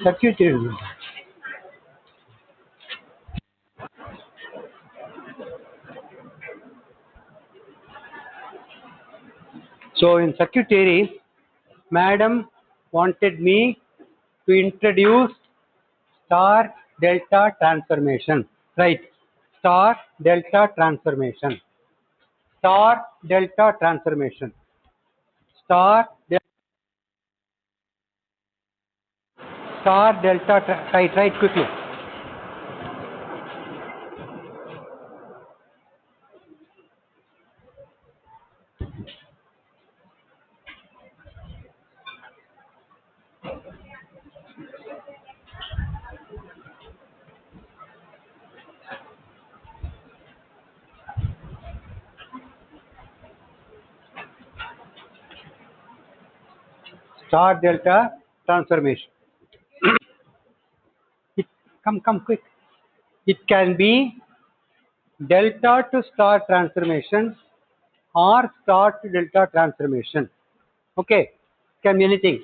Circuit is. So in circuit theory, madam wanted me to introduce star delta transformation, right? Star delta transformation, star delta transformation, star delta, right quickly. Star delta transformation. Come quick. It can be delta to star transformation or star to delta transformation. Okay, can be anything.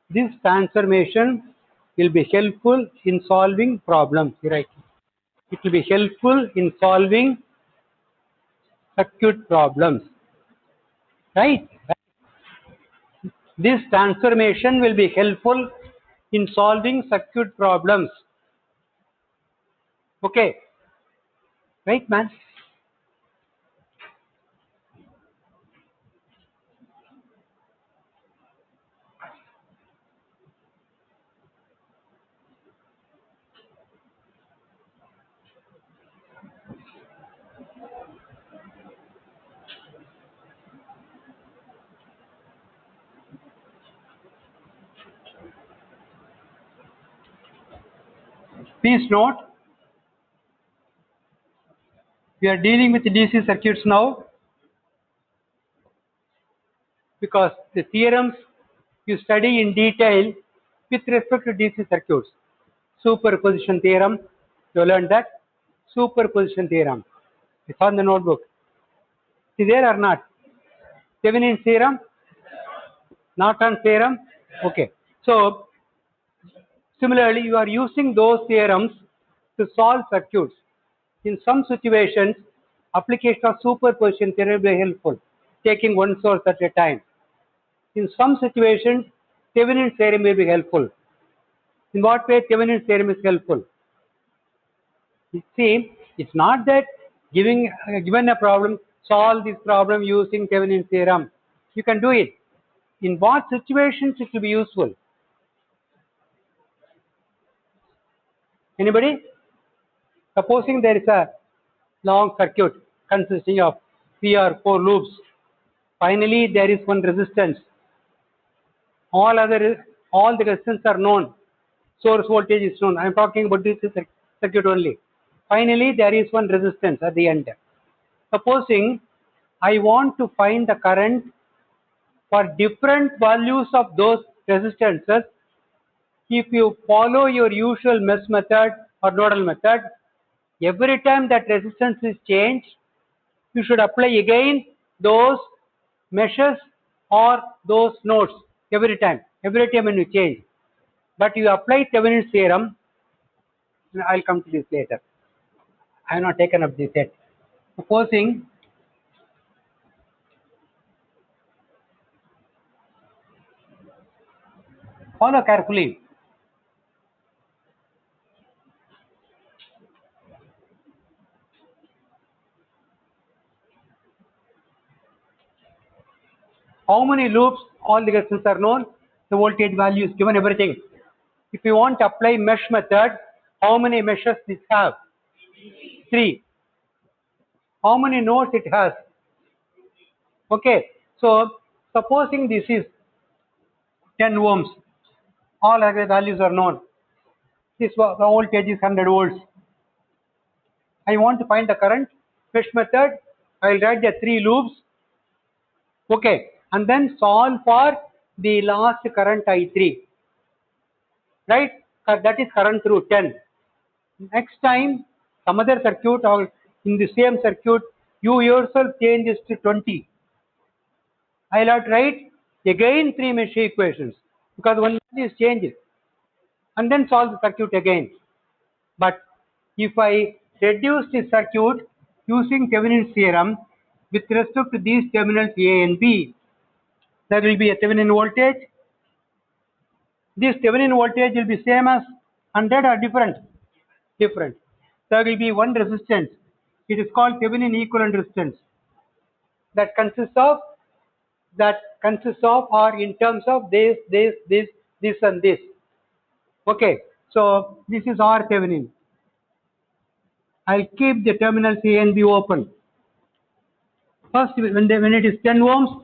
This transformation will be helpful in solving problems, right? It will be helpful in solving circuit problems, right? This transformation will be helpful in solving circuit problems. Okay, right, man? Please note, we are dealing with DC circuits now because the theorems you study in detail with respect to DC circuits. Superposition theorem, you learned that. Superposition theorem, it's on the notebook. Is there or not? Thevenin's theorem, Norton's theorem. Okay. So similarly, you are using those theorems to solve circuits. In some situations, application of superposition theorem will be helpful, taking one source at a time. In some situations, Thevenin's theorem may be helpful. In what way Thevenin's theorem is helpful? You see, it's not that given a problem, solve this problem using Thevenin's theorem. You can do it. In what situations it will be useful? Anybody? Supposing there is a long circuit consisting of 3 or 4 loops. Finally, there is one resistance. All the resistance are known. Source voltage is known. I am talking about this circuit only. Finally, there is one resistance at the end. Supposing I want to find the current for different values of those resistances, if you follow your usual mesh method or nodal method, every time that resistance is changed, you should apply again those meshes or those nodes every time when you change. But you apply Thevenin's theorem, I'll come to this later. I have not taken up this yet. Supposing follow carefully. How many loops? All the resistance are known. The voltage value is given, everything. If you want to apply mesh method, how many meshes this have? 3. How many nodes it has? Okay. So supposing this is 10 ohms, all other values are known. This the voltage is 100 volts. I want to find the current. Mesh method, I will write the 3 loops. Okay, and then solve for the last current I3. Right? That is current through 10. Next time some other circuit or in the same circuit, you yourself change this to 20. I will have to write again 3 mesh equations because one is changed and then solve the circuit again. But if I reduce the circuit using Thevenin's theorem with respect to these terminals A and B, there will be a Thevenin voltage. This Thevenin voltage will be same as 100 or different? Different. There will be one resistance. It is called Thevenin equivalent resistance. That consists of or in terms of this and this. Okay. So this is R Thevenin. I'll keep the terminals A and B open. First, when it is 10 ohms,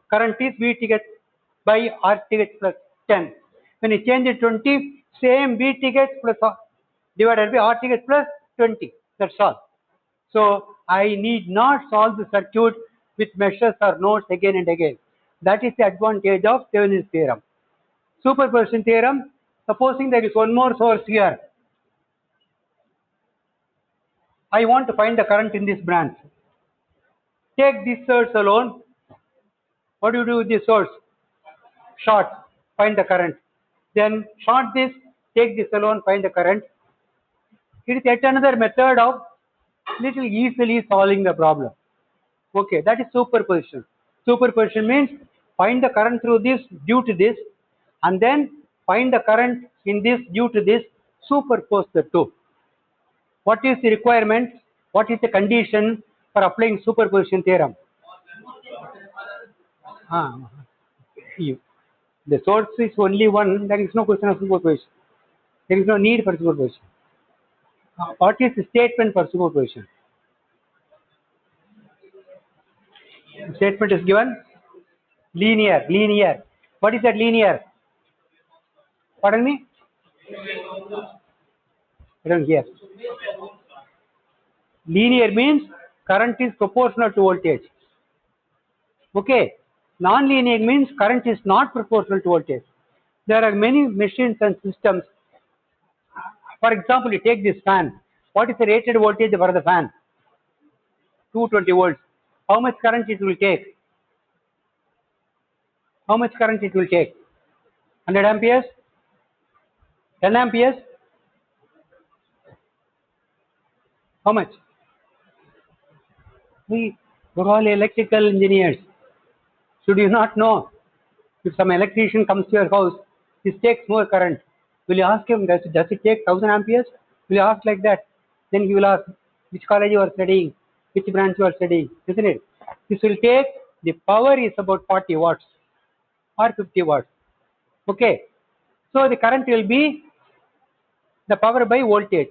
current is V ticket by R ticket plus 10. When you change it 20, same V ticket plus divided by R ticket plus 20. That's all. So I need not solve the circuit with meshes or nodes again and again. That is the advantage of Thevenin's theorem. Superposition theorem, supposing there is one more source here. I want to find the current in this branch. Take this source alone. What do you do with this source? Short, find the current. Then short this, take this alone, find the current. It is yet another method of little easily solving the problem. Okay, that is superposition. Superposition means find the current through this due to this and then find the current in this due to this, superpose the two. What is the requirement? What is the condition for applying superposition theorem? The source is only one, there is no question of superposition. There is no need for superposition. What is the statement for superposition? The statement is given linear. What is that linear? Pardon me? I don't hear. Linear means current is proportional to voltage. Okay. Non-linear means current is not proportional to voltage. There are many machines and systems. For example, you take this fan. What is the rated voltage for the fan? 220 volts. How much current it will take? How much current it will take? 100 amperes? 10 amperes? How much? We are all electrical engineers. Should you not know? If some electrician comes to your house, this takes more current. Will you ask him, does it take 1000 amperes? Will you ask like that? Then he will ask, which college you are studying? Which branch you are studying? Isn't it? This will take, the power is about 40 watts or 50 watts. Okay. So the current will be the power by voltage.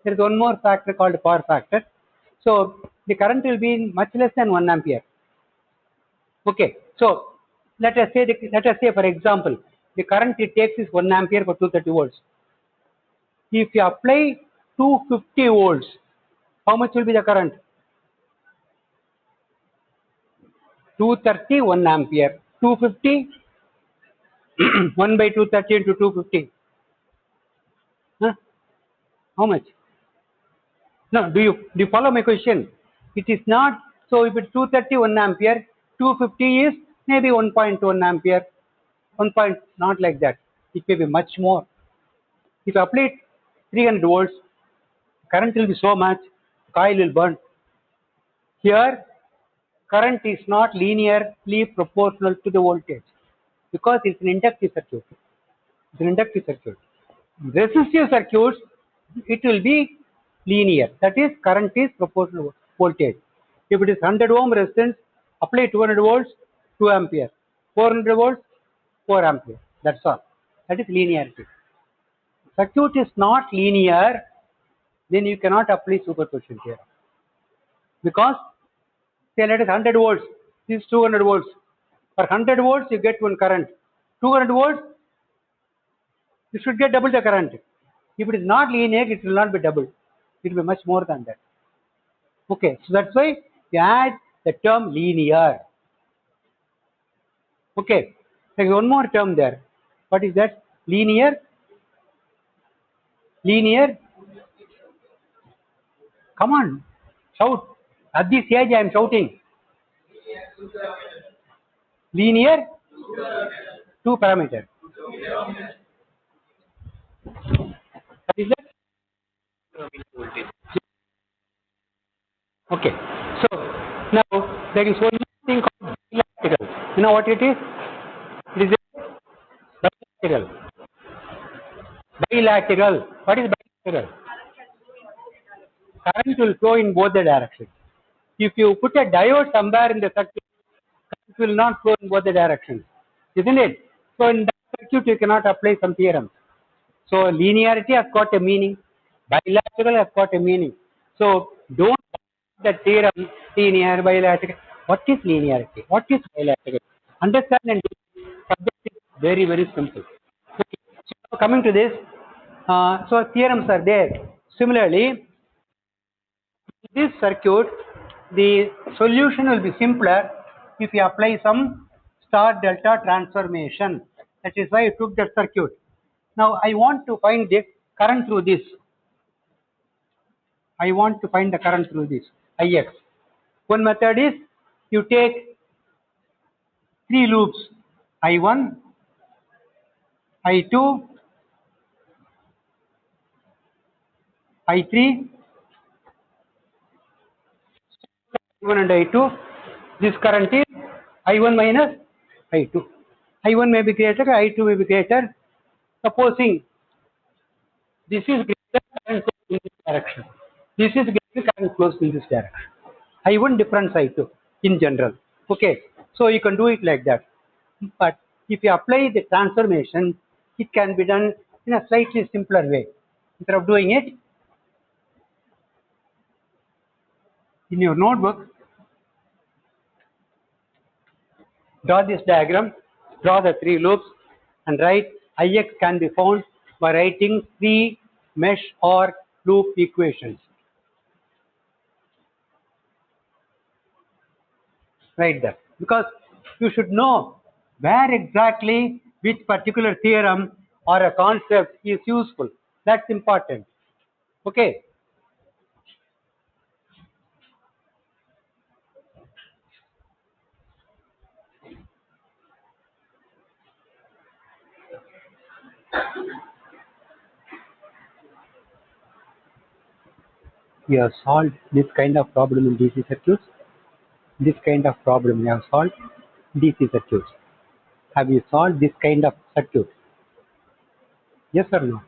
There is one more factor called power factor. So the current will be much less than 1 ampere. Okay. So let us say for example, the current it takes is 1 ampere for 230 volts. If you apply 250 volts, how much will be the current? 230, 1 ampere. 250, 1 by 230 into 250. Huh? How much? No, do you follow my question? It is not, so if it's 230, 1 ampere, 250 is maybe 1.1 ampere. 1 point, not like that. It may be much more. If you apply 300 volts, current will be so much, coil will burn. Here, current is not linearly proportional to the voltage because it's an inductive circuit. It's an inductive circuit. Resistive circuits, it will be linear. That is, current is proportional to voltage. If it is 100 ohm resistance, apply 200 volts, 2 ampere. 400 volts, 4 ampere. That's all. That is linearity. Circuit is not linear, then you cannot apply superposition theorem. Because, say let us 100 volts, this is 200 volts. For 100 volts, you get one current. 200 volts, you should get double the current. If it is not linear, it will not be double. It will be much more than that. Okay, so that's why you add the term linear. Okay, there is one more term there. What is that? Linear. Come on, shout. At this age I am shouting. Linear, two parameter. That is that? Okay. So now there is one thing called bilateral. You know what it is? It is a bilateral. Bilateral. What is bilateral? Current will flow in both the directions. If you put a diode somewhere in the circuit, current will not flow in both the directions, isn't it? So in that circuit you cannot apply some theorems. So linearity has got a meaning, bilateral has got a meaning. So don't the theorem linear, bilateral. What is linearity? What is bilateral? Understand and do. Subject is very, very simple. Okay. So now coming to this, so theorems are there. Similarly, in this circuit, the solution will be simpler if you apply some star delta transformation. That is why I took that circuit. Now I want to find the current through this. I want to find the current through this, Ix. One method is you take three loops, I1, I2, I3, I1 and I2. This current is I1 minus I2. I1 may be greater, I2 may be greater. Supposing this is greater, current flows in this direction. This is greater, current flows in this direction. I1 difference I2 in general. Okay, so you can do it like that. But if you apply the transformation, it can be done in a slightly simpler way. Instead of doing it in your notebook, draw this diagram, draw the three loops, and write Ix can be found by writing three mesh or loop equations. Write that, because you should know where exactly which particular theorem or a concept is useful. That's important. Okay. You have solved this kind of problem in DC circuits. This kind of problem you have solved DC circuits. Have you solved this kind of circuit? Yes or no?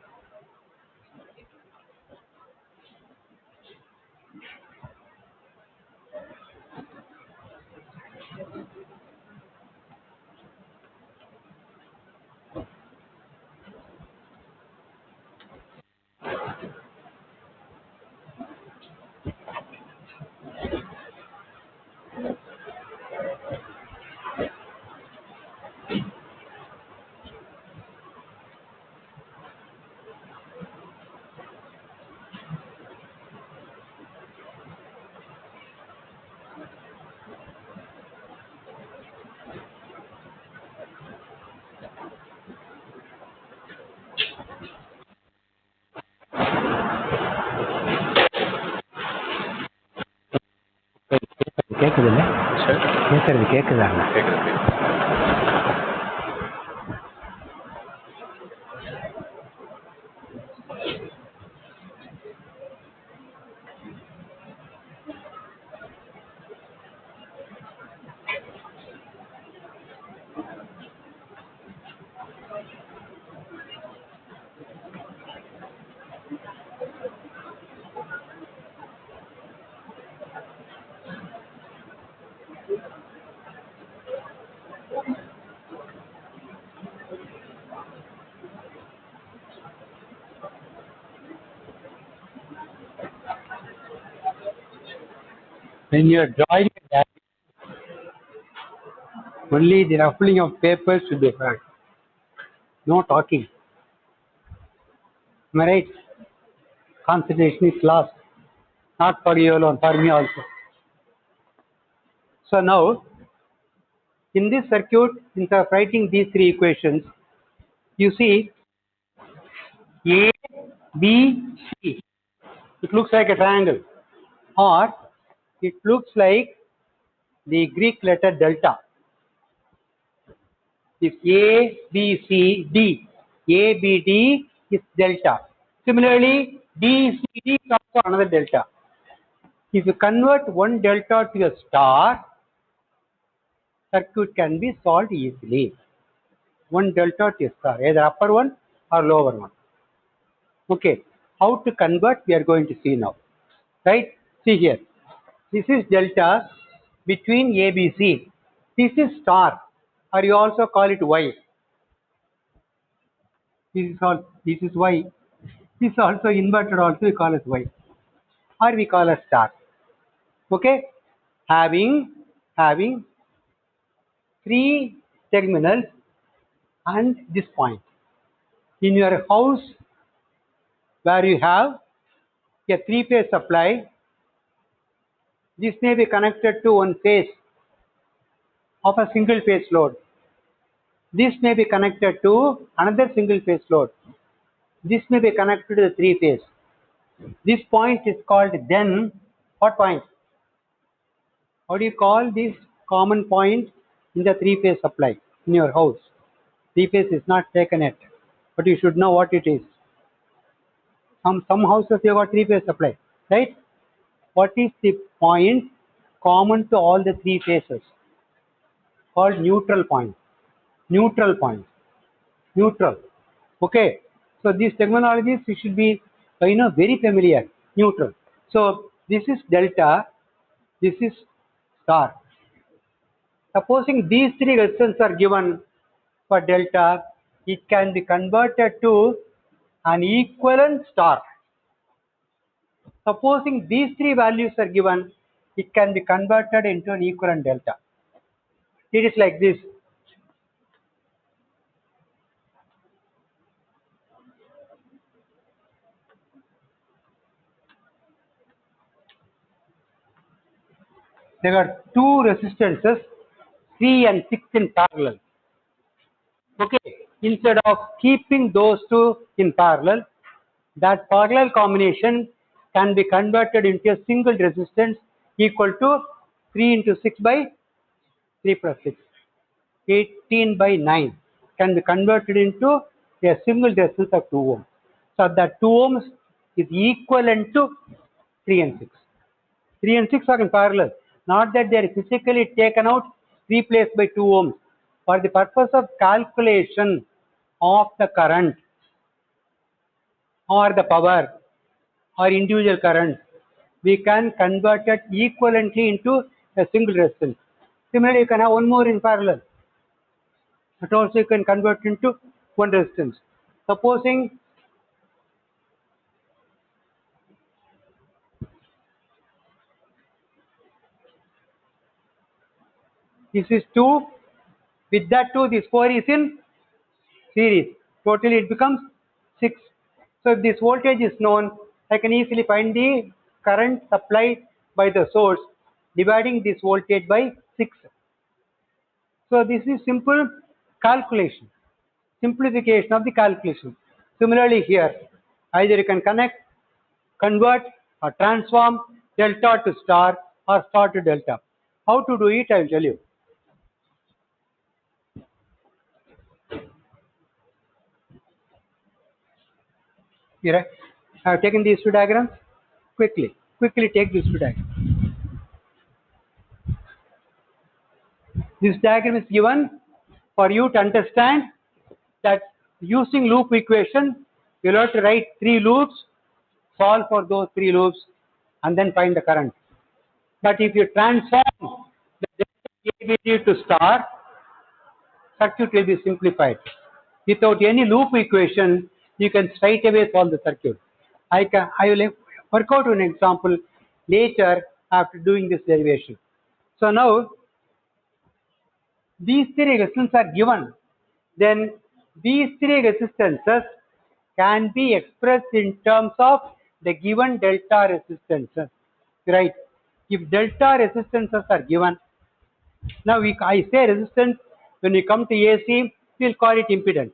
கேக்குதுல்ல? பேசுறது கேக்குதா? When you are drawing a diagram, only the ruffling of papers should be heard. No talking. Am I right? Concentration is lost. Not for you alone, for me also. So now, in this circuit, instead of writing these three equations, you see A, B, C. It looks like a triangle. or it looks like the Greek letter delta. If A, B, C, D, A, B, D is delta. Similarly, D, C, D is also another delta. If you convert one delta to a star, circuit can be solved easily. One delta to a star, either upper one or lower one. Okay, how to convert we are going to see now. Right? See here. This is delta between A, B, C. This is star, or you also call it Y. This is all. This is Y. This is also inverted. Also we call it Y, or we call it star. Okay, having three terminals and this point in your house where you have a three-phase supply. This may be connected to one phase of a single phase load. This may be connected to another single phase load. This may be connected to the three phase. This point is called then what point? How do you call this common point in the three phase supply in your house? Three phase is not taken yet, but you should know what it is. Some houses you got three phase supply, right? What is the point common to all the three phases? Called neutral point. Neutral point. Neutral. Okay. So these terminologies you should be very familiar. Neutral. So this is delta. This is star. Supposing these three resistances are given for delta, it can be converted to an equivalent star. Supposing these three values are given, it can be converted into an equivalent delta. It is like this. There are two resistances, 3 and 6 in parallel. Okay, instead of keeping those two in parallel, that parallel combination can be converted into a single resistance equal to 3 into 6 by 3 plus 6. 18 by 9 can be converted into a single resistance of 2 ohms. So that 2 ohms is equivalent to 3 and 6. 3 and 6 are in parallel. Not that they are physically taken out, replaced by 2 ohms. For the purpose of calculation of the current or the power or individual current, we can convert it equivalently into a single resistance. Similarly, you can have one more in parallel. But also you can convert into one resistance. Supposing this is 2, with that 2, this 4 is in series. Totally it becomes 6. So if this voltage is known, I can easily find the current supplied by the source dividing this voltage by 6. So this is simple calculation, simplification of the calculation. Similarly here, either you can convert or transform delta to star or star to delta. How to do it, I will tell you. Here I have taken these two diagrams. Quickly take these two diagrams. This diagram is given for you to understand that using loop equation, you will have to write 3 loops, solve for those 3 loops, and then find the current. But if you transform the ABD to star, circuit will be simplified. Without any loop equation, you can straight away solve the circuit. I will work out an example later after doing this derivation. So now these 3 resistances are given, then these 3 resistances can be expressed in terms of the given delta resistances, right? If delta resistances are given, now I say resistance, when we come to AC, we'll call it impedance.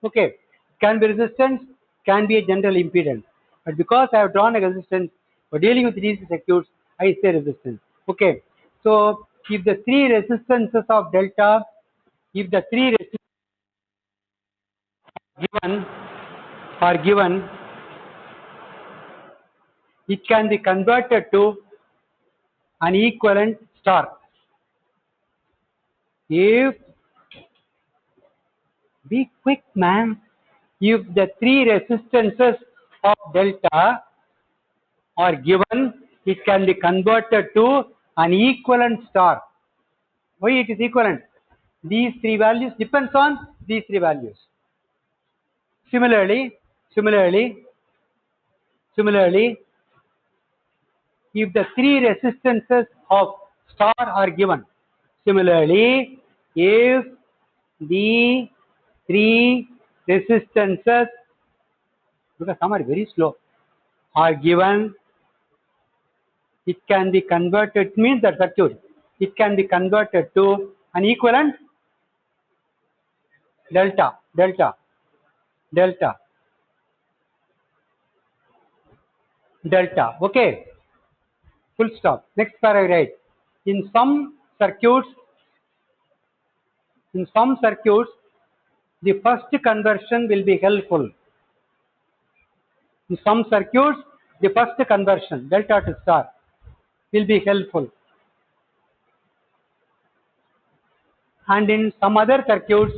Okay, can be resistance, can be a general impedance. But because I have drawn a resistance for dealing with DC circuits, I say resistance. Okay. So if the three resistances of delta, if the three resistances are given, it can be converted to an equivalent star. If, be quick man, if the three resistances of delta are given, it can be converted to an equivalent star. Why it is equivalent? These three values depends on these three values. Similarly, if the three resistances of star are given, similarly, if the three resistances, because some are very slow, are given, it can be converted, it means that circuit, it can be converted to an equivalent delta, okay, full stop. Next paragraph. In some circuits, the first conversion will be helpful. In some circuits, the first conversion, delta to star, will be helpful. And in some other circuits,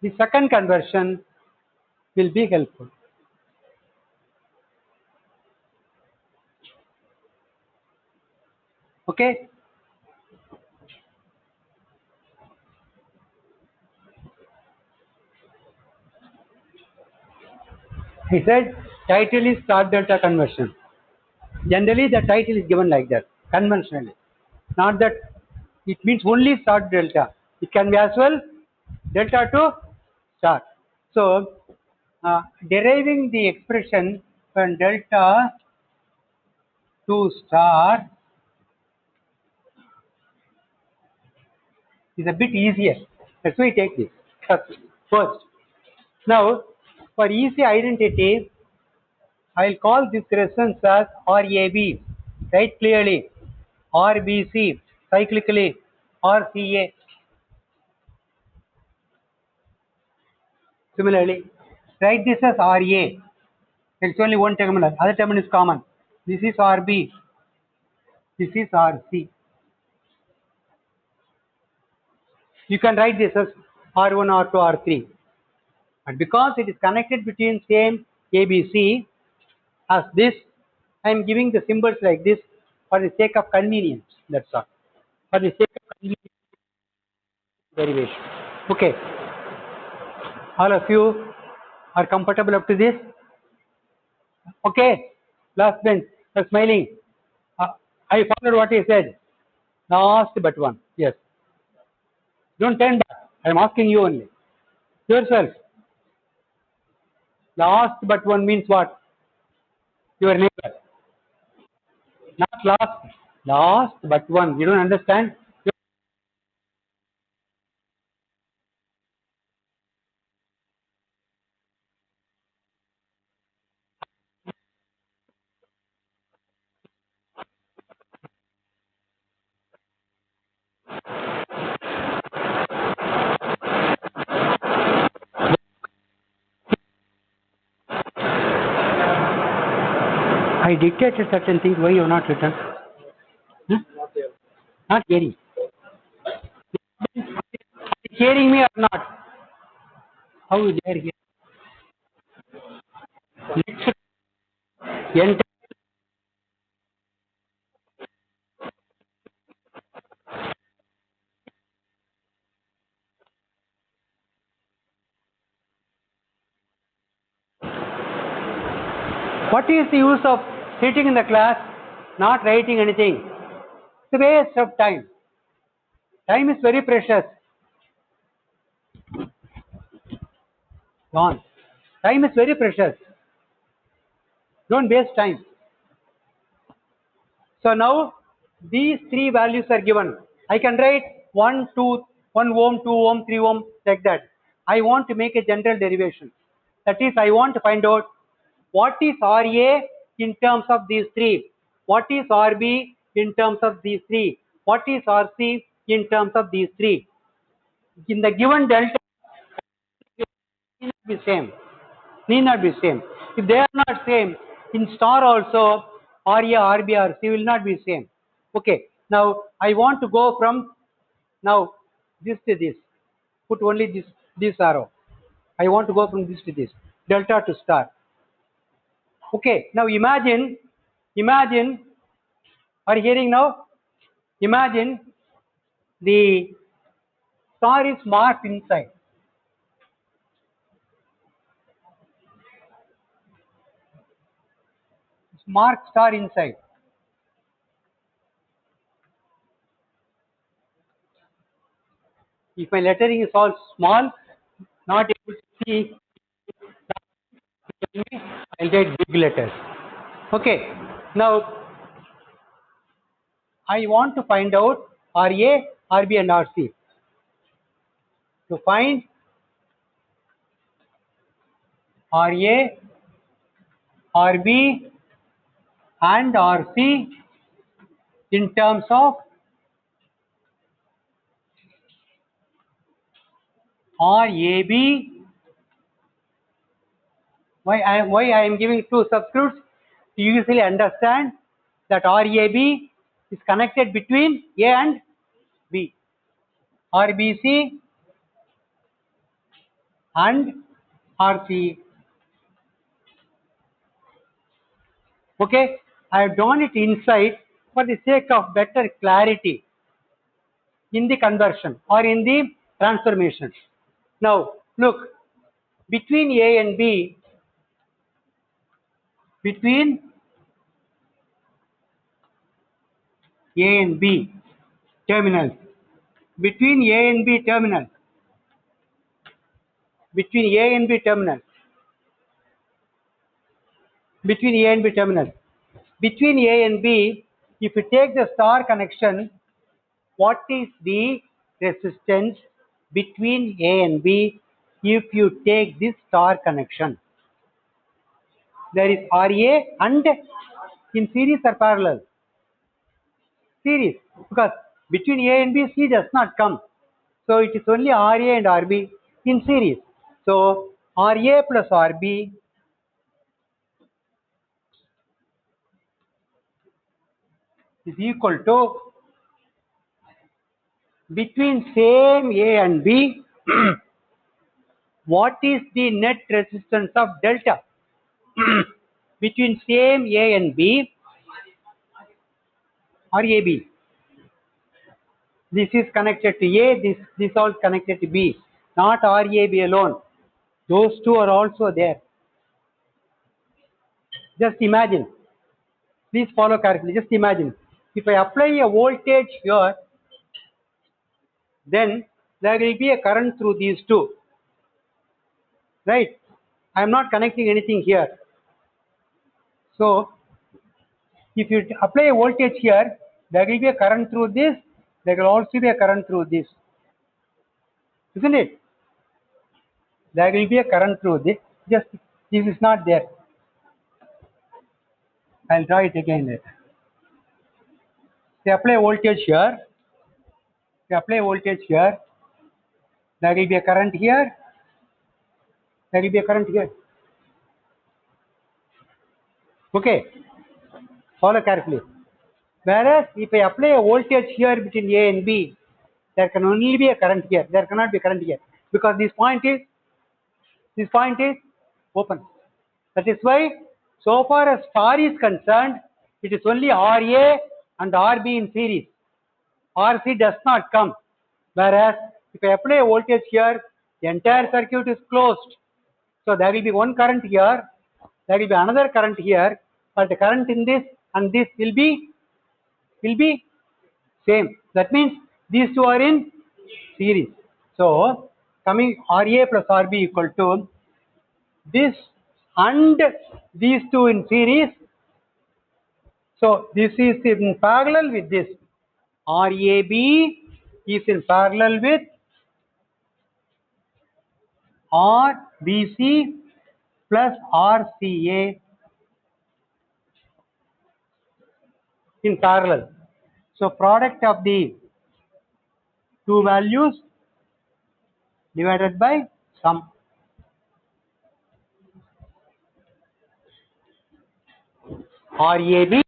the second conversion will be helpful. Okay? He said title is star delta conversion. Generally the title is given like that, conventionally. Not that it means only star delta. It can be as well delta to star. So deriving the expression from delta to star is a bit easier. That's why I take this first. Now, for easy identity, I will call this resistance as RAB. Write clearly. RBC, cyclically. RCA. Similarly, write this as RA. It's only one terminal. Other terminal is common. This is RB. This is RC. You can write this as R1, R2, R3. But because it is connected between same ABC as this, I am giving the symbols like this for the sake of convenience. That's all. For the sake of convenience derivation. Okay. All of you are comfortable up to this? Okay. Last bench. You're smiling. I followed what he said. Last but one. Yes. Don't turn back. I am asking you only. Yourself. Last but one means what? Your neighbor. Not last. Last but one. You don't understand? I dictated certain things. Why you have not written? Hmm? Not hearing. Hearing me or not? How you dare hear? Enter. What is the use of sitting in the class, not writing anything? It's a waste of time. Time is very precious. Gone. Time is very precious. Don't waste time. So now these three values are given. I can write 1, 2, 1 ohm, 2 ohm, 3 ohm like that. I want to make a general derivation. That is, I want to find out what is RA in terms of these three, what is RB in terms of these three, what is RC in terms of these three. In the given delta, need not be same. Need not be same. If they are not same, in star also RA, RB, RC will not be same. Okay. Now I want to go from now this to this. Put only this arrow. I want to go from this to this. Delta to star. Okay. Now imagine, are you hearing now? Imagine the star is marked inside. It's marked star inside. If my lettering is all small, not able to see, I'll write big letters. Okay. Now I want to find out RA, RB and RC. To find RA, RB and RC in terms of RAB. Why I am giving two subscripts? You usually understand that RAB is connected between A and B. RBC and RC. Okay, I have drawn it inside for the sake of better clarity in the conversion or in the transformation. Now look, between A and B, between A and B terminals, between A and B terminals, between A and B terminals, between A and B terminals, between A and B, if you take the star connection, what is the resistance between A and B if you take this star connection? There is RA and in series or parallel? Series, because between A and B, C does not come. So it is only RA and RB in series. So RA plus RB is equal to, between same A and B, what is the net resistance of delta? Between same A and B or AB. This is connected to A, this all connected to B, not RAB alone. Those two are also there. Just imagine. Please follow carefully. Just imagine. If I apply a voltage here, then there will be a current through these two. Right? I am not connecting anything here. So, if you apply a voltage here, there will be a current through this. There will also be a current through this. Isn't it? There will be a current through this. Just this is not there. I'll draw it again later. They apply voltage here. They apply voltage here. There will be a current here. There will be a current here. Okay. Follow carefully. Whereas if I apply a voltage here between A and B, there can only be a current here. There cannot be current here because this point is open. That is why, so far as star is concerned, it is only RA and RB in series. RC does not come. Whereas if I apply a voltage here, the entire circuit is closed. So there will be one current here, there will be another current here, but the current in this and this will be same. That means these two are in series. So coming RA plus RB equal to this and these two in series. So this is in parallel with this. RAB is in parallel with RBC plus RCA in parallel. So product of the two values divided by sum. RAB,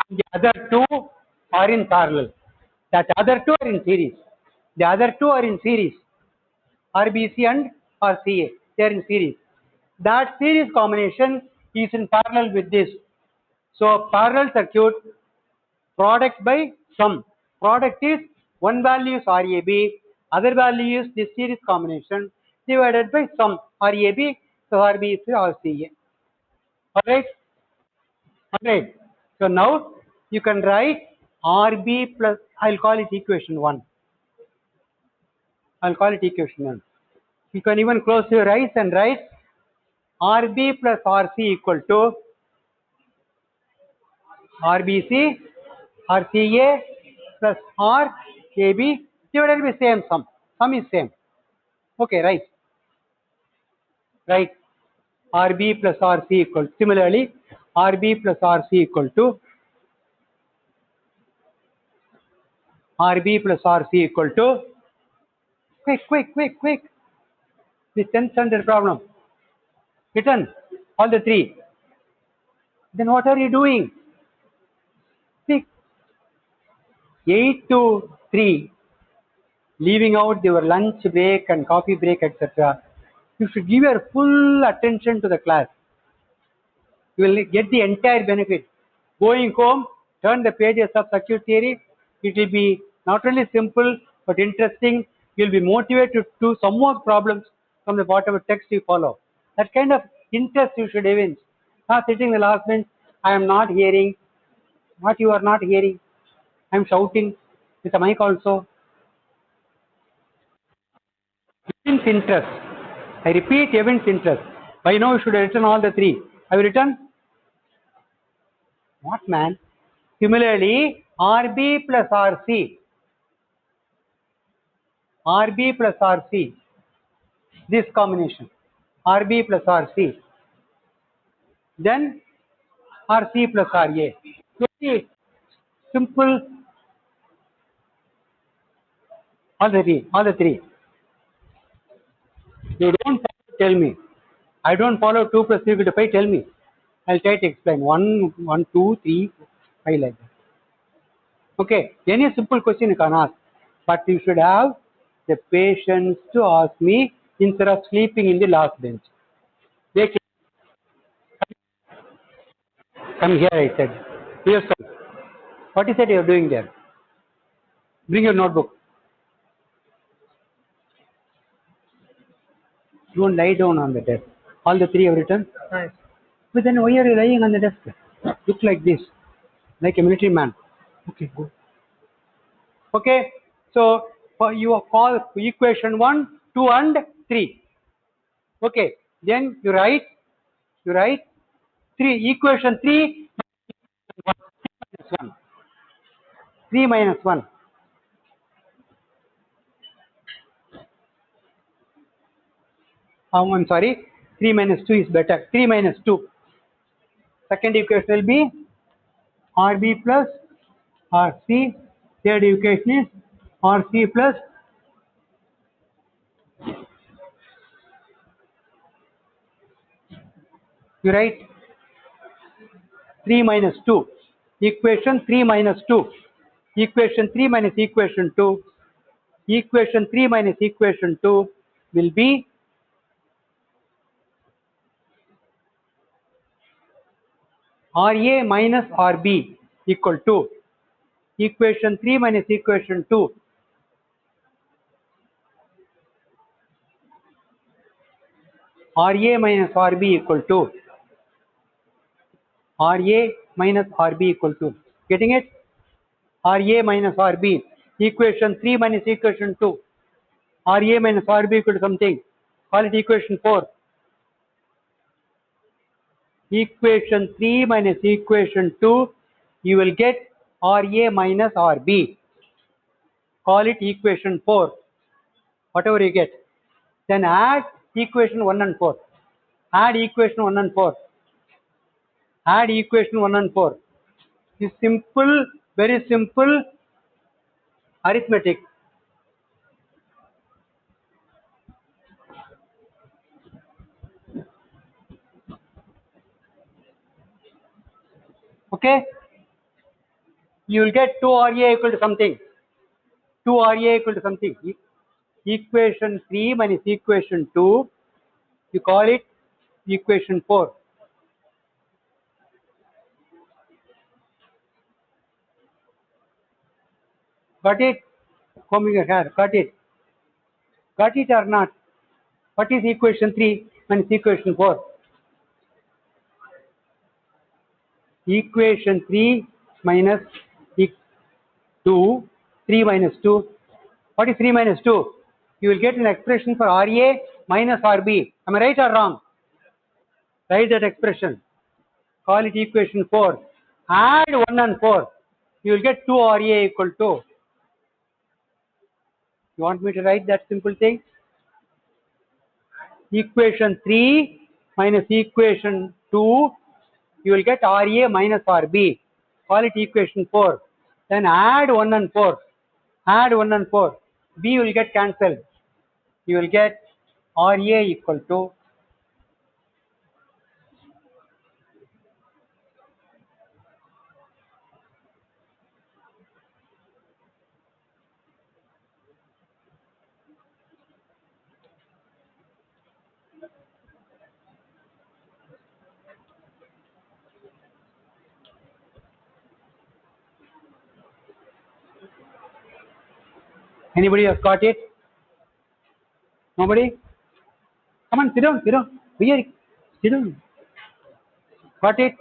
the other two are in parallel. That other two are in series. The other two are in series. RBC and RCA, they are in series. That series combination is in parallel with this. So parallel circuit, product by sum. Product is one value is RAB, other value is this series combination divided by sum RAB, so RBC RCA. Alright? Alright. So now you can write RB plus, I'll call it equation 1. I'll call it equation 1. You can even close your eyes and write RB plus RC equal to RBC RCA plus RAB divided by same sum. Sum is same. Okay, right. Right. RB plus RC equal. Similarly, RB plus RC equal to RB plus RC equal to, quick. The 10th standard problem. Written all the three. Then what are you doing? 6, 8 to 3, leaving out your lunch break and coffee break, etc. You should give your full attention to the class. You will get the entire benefit. Going home, turn the pages of circuit theory. It will be not only simple but interesting. You will be motivated to do some more problems from the whatever text you follow. That kind of interest you should evince. Not sitting in the last bench, I am not hearing. What you are not hearing? I am shouting with a mic also. Evince interest. I repeat, evince interest. By now you should have written all the three. Have you written? What, man? Similarly, RB plus RC, this combination, RB plus RC, then RC plus RA. Very simple, all the three. You don't tell me. I don't follow 2 plus 3 equal to 5, tell me. I'll try to explain. 1, 2, 3, 5 like that. Okay, any simple question you can ask, but you should have the patience to ask me instead of sleeping in the last bench. Come here, I said. Here, sir. What is it you are doing there? Bring your notebook. Don't lie down on the desk. All the three have written? Nice. But then why are you lying on the desk? Look like this, like a military man. Okay, go. Okay, so you call equation 1, 2 and 3. Okay, then you write 3, equation 3 minus 1. 3 minus 1. I'm sorry, 3 minus 2 is better. 3 minus 2. Second equation will be RB plus RC. Third equation is RC plus you write 3 minus 2. Equation 3 minus 2. Equation 3 minus equation 2. Equation 3 minus equation 2 will be RA minus RB equal to equation 3 minus equation 2. RA minus RB equal to RA minus RB equal to. Getting it? RA minus RB. Equation 3 minus equation 2. RA minus RB equal to something. Call it equation 4. Equation 3 minus equation 2. You will get RA minus RB. Call it equation 4. Whatever you get. Then add equation 1 and 4. Add equation 1 and 4. Add equation 1 and 4. This simple, very simple arithmetic. Okay? You will get 2 RA equal to something. 2 RA equal to something. Equation 3 minus equation 2, you call it equation 4. Got it? Combing your hair. Got it? Got it or not? What is equation 3 minus equation 4? Equation 3 minus 2, 3 minus 2. What is 3 minus 2? You will get an expression for RA minus RB. Am I right or wrong? Write that expression. Call it equation 4. Add 1 and 4. You will get 2 RA equal to. You want me to write that simple thing? Equation 3 minus equation 2. You will get RA minus RB. Call it equation 4. Then add 1 and 4. Add 1 and 4. B will get cancelled. You will get RA equal to. Anybody has got it? Nobody? Come on, sit down, sit down. Here, sit down. Got it?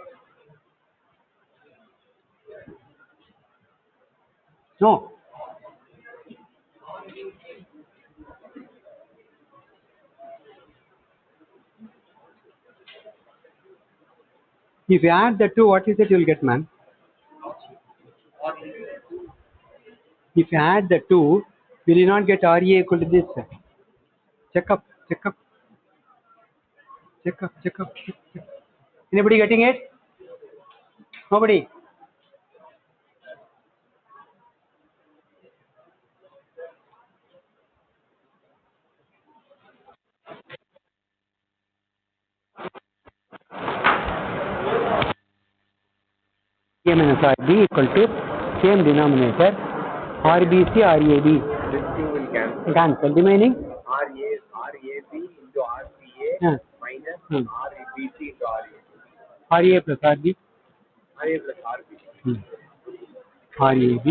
No. If you add the two, what is it you will get, man? If you add the two, will you not get RA equal to this? Check up, check up, check up, check up, check up. Anybody getting it? Nobody? A minus RB equal to same denominator, RBC, RAB. This thing will cancel. Cancel. Remaining? RAB into RCA minus RBC into RA. RA plus RB. RA plus RB. RAB.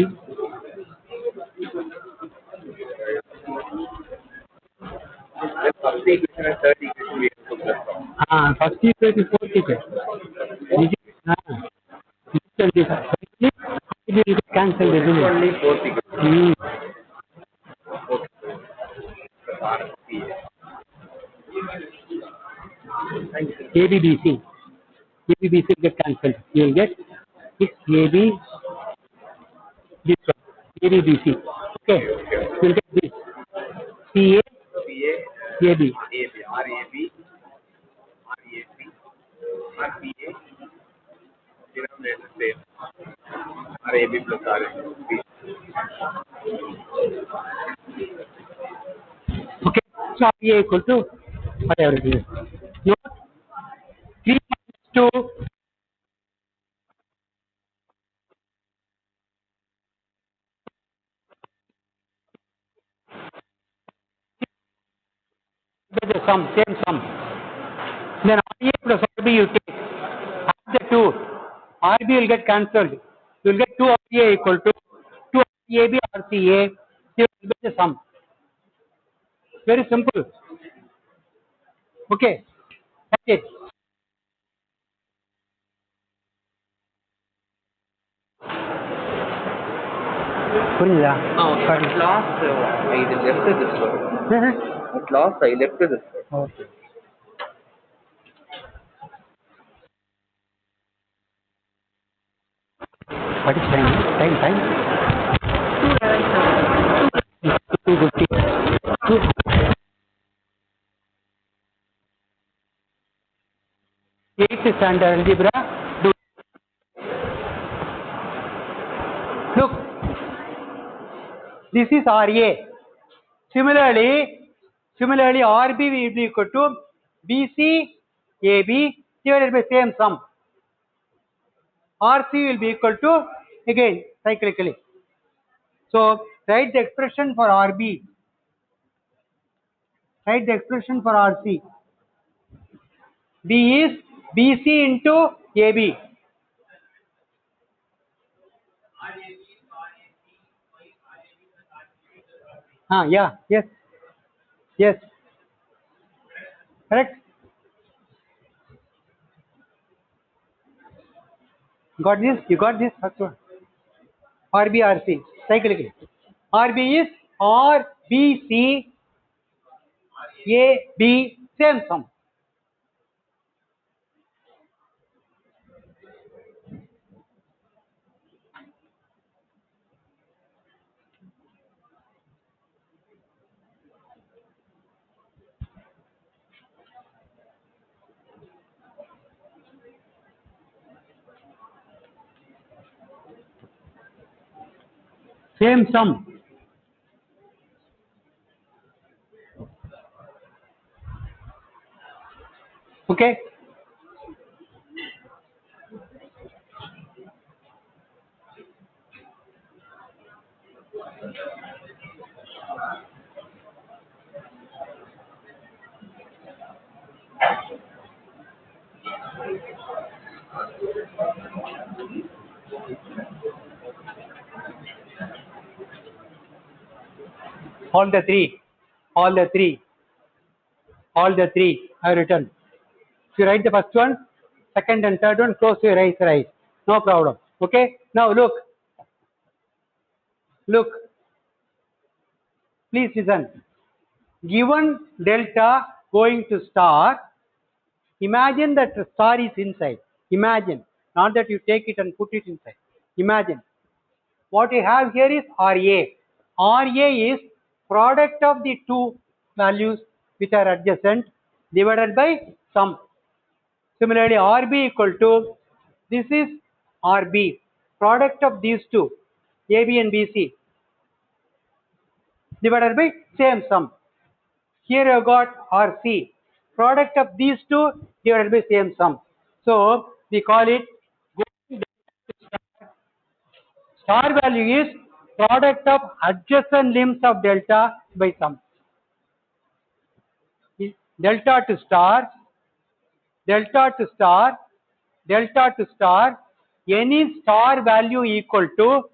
The first equation and third equation we have to plus from. First equation, fourth equation. It will cancel, isn't it? Only fourth equation. Okay. Plus RCA. ABBC. ABBC get cancelled. You will get this AB, this one, ABBC. Okay. You will get this CA, AB. RAB, RCA, denominator same. RAB plus RAB. Okay. So RA equal to whatever it is. Note 3 minus 2. The sum, same sum. Then RA plus RB you take. Add the 2. RB will get cancelled. You will get 2 RA equal to 2 RAB RCA. You will get the sum. Very simple. Okay. That's it. புரியுதா? At last, I left this one. At last, I left this one. Okay. What is time? Time? 2:50. 8th standard algebra. Do. Look, this is RA. Similarly, RB will be equal to BC AB divided by same sum. RC will be equal to, again cyclically. So write the expression for RB. Write the expression for RC. B is BC into AB. Yeah, yes, correct. Got this? You got this? First one. RB, RC, cyclically. RB is RBC AB, same sum. Same sum. Okay. All the three I have written. If you write the first one, second and third one, close your eyes, no problem. Okay. Now look, please listen. Given delta going to star, imagine that the star is inside. Imagine, not that you take it and put it inside. Imagine. What you have here is RA. RA is product of the two values which are adjacent divided by sum. Similarly, RB equal to, this is RB, product of these two, AB and BC, divided by same sum. Here you have got RC, product of these two divided by same sum. So we call it star value is product of adjacent limbs of delta by sum. Delta to star, any star value equal to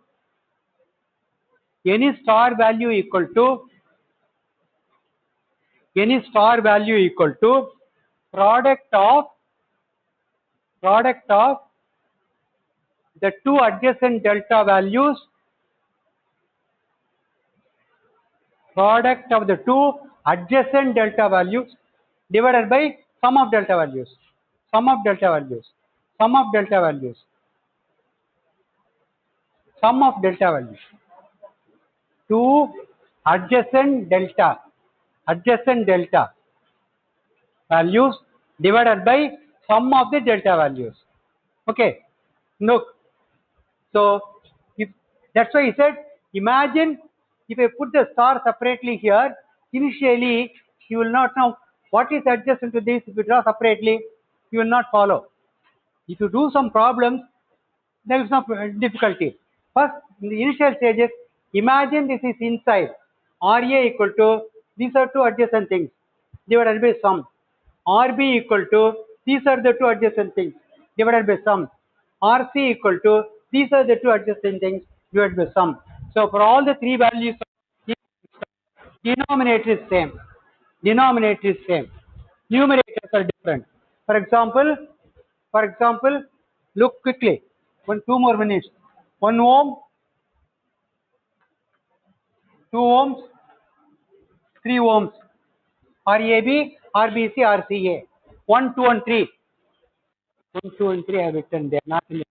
product of the two adjacent delta values, divided by sum of delta values. Two adjacent delta values divided by sum of the delta values. Okay. Look. So if that's why he said, imagine if I put the star separately here, initially you will not know what is adjacent to this. If you draw separately, you will not follow. If you do some problems, there is no difficulty. First, in the initial stages, imagine this is inside. RA equal to, these are two adjacent things divided by sum. RB equal to, these are the two adjacent things divided by sum. RC equal to, these are the two adjacent things divided by sum. So for all the three values, denominator is same. Numerators are different. For example, look quickly. 2 more minutes. 1 ohm, 2 ohms, 3 ohms. RAB, RBC, RCA. 1, 2, and 3. 1, 2, and 3 I have written there. Not in the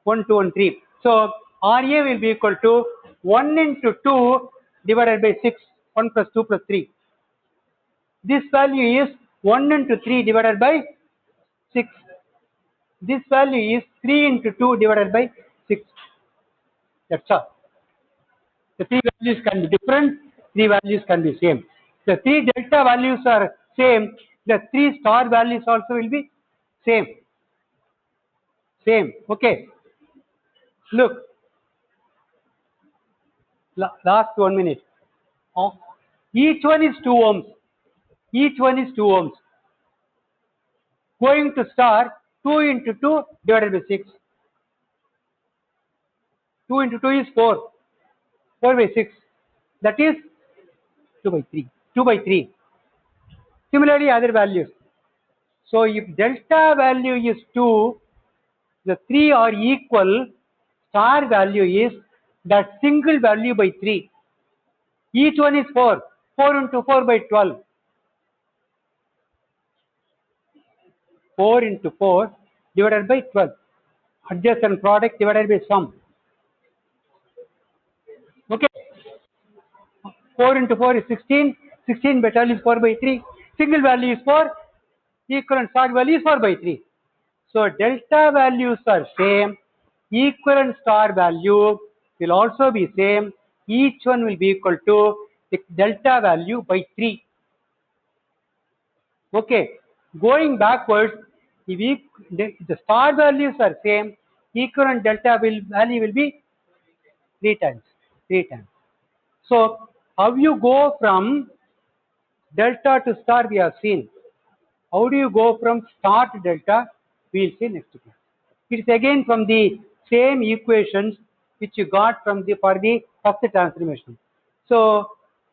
1, 2, and 3. So RA will be equal to 1 into 2 divided by 6. 1 plus 2 plus 3. This value is 1 into 3 divided by 6. This value is 3 into 2 divided by 6. That's all. The three values can be different, three values can be same. The three delta values are same, the three star values also will be same. Same. Okay. Look. Last 1 minute. Oh. Each one is 2 ohms. Each one is 2 ohms. Going to star 2 into 2 divided by 6. 2 into 2 is 4. 4 by 6. That is 2 by 3. 2 by 3. Similarly, other values. So if delta value is 2, the 3 are equal, star value is that single value by 3. Each one is 4. 4 into 4 by 12. 4 into 4 divided by 12. Adjacent product divided by sum. Okay. 4 into 4 is 16. 16 by 12 is 4 by 3. Single value is 4. Equivalent star value is 4 by 3. So delta values are same. Equivalent star value will also be same. Each one will be equal to the delta value by 3. Okay. Going backwards, if the star values are same, equivalent delta value will be 3 times. 3 times. So how you go from delta to star we have seen. How do you go from star to delta? We will see next class. It is again from the same equations which you got from for the first transformation. So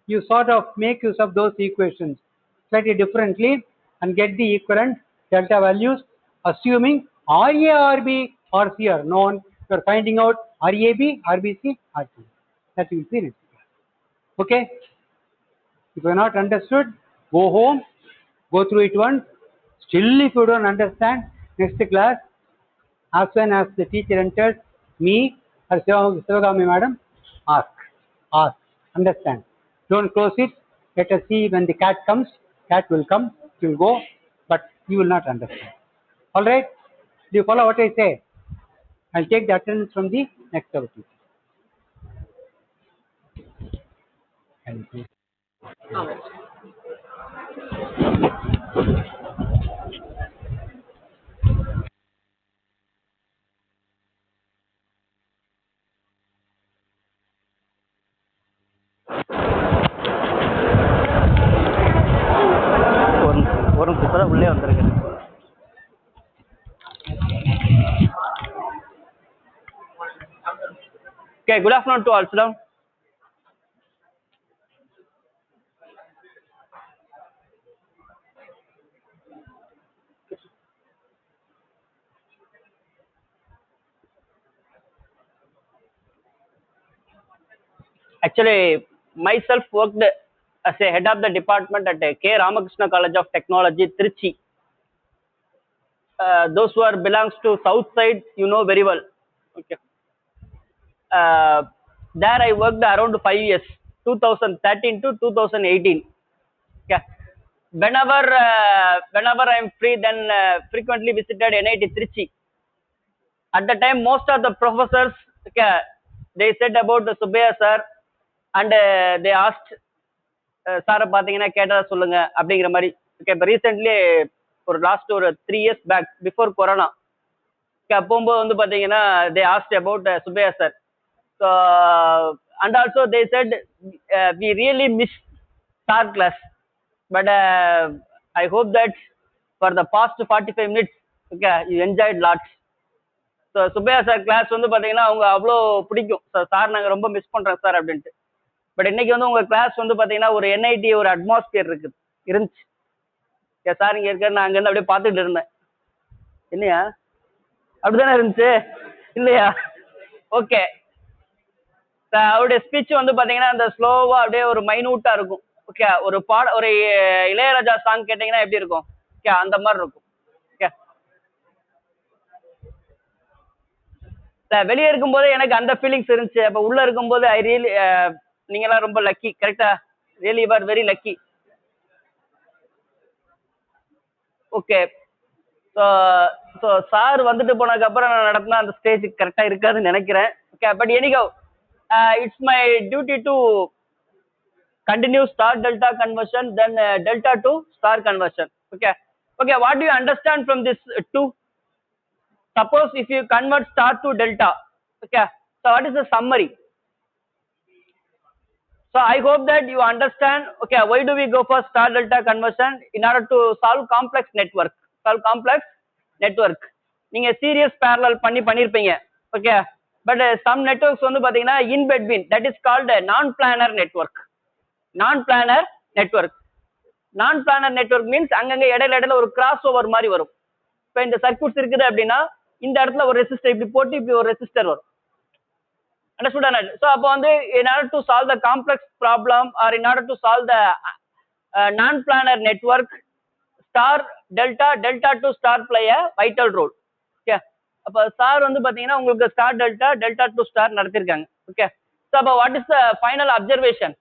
you sort of make use of those equations slightly differently and get the equivalent delta values, assuming RA, RB, RC are known. You are finding out RAB, RBC, RC. That you will see next class. Okay? If you are not understood, go home, go through it once. Still, if you don't understand, next class, as soon as the teacher enters, me or Sivagami madam, ask, understand. Don't close it. Let us see when the cat comes. Cat will come, it will go, but you will not understand. All right? Do you follow what I say? I'll take the attendance from the next hour. Thank you. ஒரு நிமிஷம் உள்ளே வந்திருக்கேன். Okay, good afternoon to all. Sit down. Actually, myself worked as a head of the department at K. Ramakrishna College of Technology, Trichy. Those who are belongs to south side, you know very well. Okay. There I worked around 5 years, 2013 to 2018. Okay. Whenever I am free, then frequently visited NIT Trichy. At the time, most of the professors, okay, they said about the Subbiah sir, and they asked சாரை பார்த்தீங்கன்னா கேட்டதா சொல்லுங்க அப்படிங்கிற மாதிரி. Okay, இப்போ recently ஒரு last ஒரு 3 years back before corona போகும்போது வந்து பார்த்தீங்கன்னா they asked about Subbaiah sir. So and also they said we really miss sir class, but I hope that for the past 45 minutes okay you enjoyed lots. So Subbaiah sir class வந்து பார்த்தீங்கன்னா அவங்க அவ்வளோ பிடிக்கும். So sir நாங்கள் ரொம்ப miss பண்ணுறோம் sir அப்படின்ட்டு. But இன்னைக்கு வந்து உங்கள் கிளாஸ் வந்து பார்த்தீங்கன்னா ஒரு என்ஐடி ஒரு அட்மாஸ்பியர் இருந்துச்சு. சார் இங்கே இருக்காரு, நான் அங்கேருந்து அப்படியே பார்த்துட்டு இருந்தேன். இல்லையா? அப்படிதானே இருந்துச்சு இல்லையா? ஓகே. அவருடைய ஸ்பீச் வந்து பார்த்தீங்கன்னா அந்த ஸ்லோவாக அப்படியே ஒரு மைனூட்டாக இருக்கும். ஓகே, ஒரு இளையராஜா சாங் கேட்டிங்கன்னா எப்படி இருக்கும்? ஓகே, அந்த மாதிரி இருக்கும். ஓகே, வெளியே இருக்கும்போது எனக்கு அந்த ஃபீலிங்ஸ் இருந்துச்சு. அப்போ உள்ளே இருக்கும்போது ஐ ரியலி நீங்களாம் ரொம்ப லக்கி. கரெக்டா? Really you are very lucky. Okay, so so sir வந்துட்டு போனதுக்கப்புறம் நான் நடத்தினா அந்த ஸ்டேஜ் கரெக்டாக இருக்காதுன்னு நினைக்கிறேன். Okay, but எனிகோ it's my duty to continue star delta conversion, then delta to star conversion. Okay, okay, what do you understand from this two? Suppose if you convert star to delta, okay, so what is the summary? So I hope that you understand. Okay, why do we go for star delta conversion? In order to solve complex network. நீங்க serious parallel பண்ணிருப்பீங்க. Okay, but some networks வந்து பாத்தீங்கன்னா in between, that is called a non-planar network. non-planar network means அங்கங்க இடையில ஒரு cross over மாதிரி வரும். இப்போ இந்த சர்க்யூட்ஸ் இருக்குது அப்படின்னா இந்த இடத்துல ஒரு ரெசிஸ்டர் இப்படி போட்டு இப்படி ஒரு ரெசிஸ்டர் வரும். அண்டர்ஸ்டுட்? ஸோ அப்போ வந்து in order to solve the complex problem or in order to solve the non-planar network, star delta to star play a vital role. Okay, அப்போ ஸ்டார் வந்து பாத்தீங்கன்னா உங்களுக்கு ஸ்டார் டெல்டா டு ஸ்டார் நடத்திருக்காங்க. Okay, so அப்போ what is the final observation?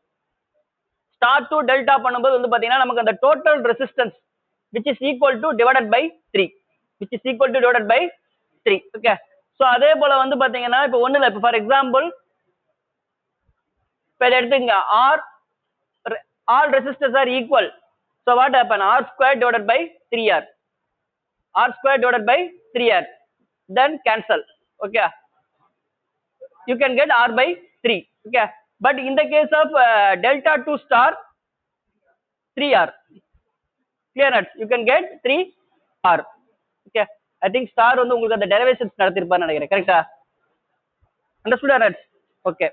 Star to delta பண்ணும்போது வந்து பாத்தீங்கன்னா நமக்கு அந்த total resistance which is equal to divided by 3. Okay, so அதே போல வந்து பாத்தீங்கன்னா இப்போ ஒண்ணு இல்லை, இப்போ ஃபார் எக்ஸாம்பிள் இப்போ இதை எடுத்துங்க, all resistors are equal. So what happen? R square divided by 3R. Then cancel. Okay, you can get R by 3. Okay, but in the case of delta to star, 3R. Clear? You can get 3R. Okay, I think star வந்து உங்களுக்கு அந்த derivations நடத்திருப்பான்னு நினைக்கிறேன். கரெக்டா? Understood? Okay.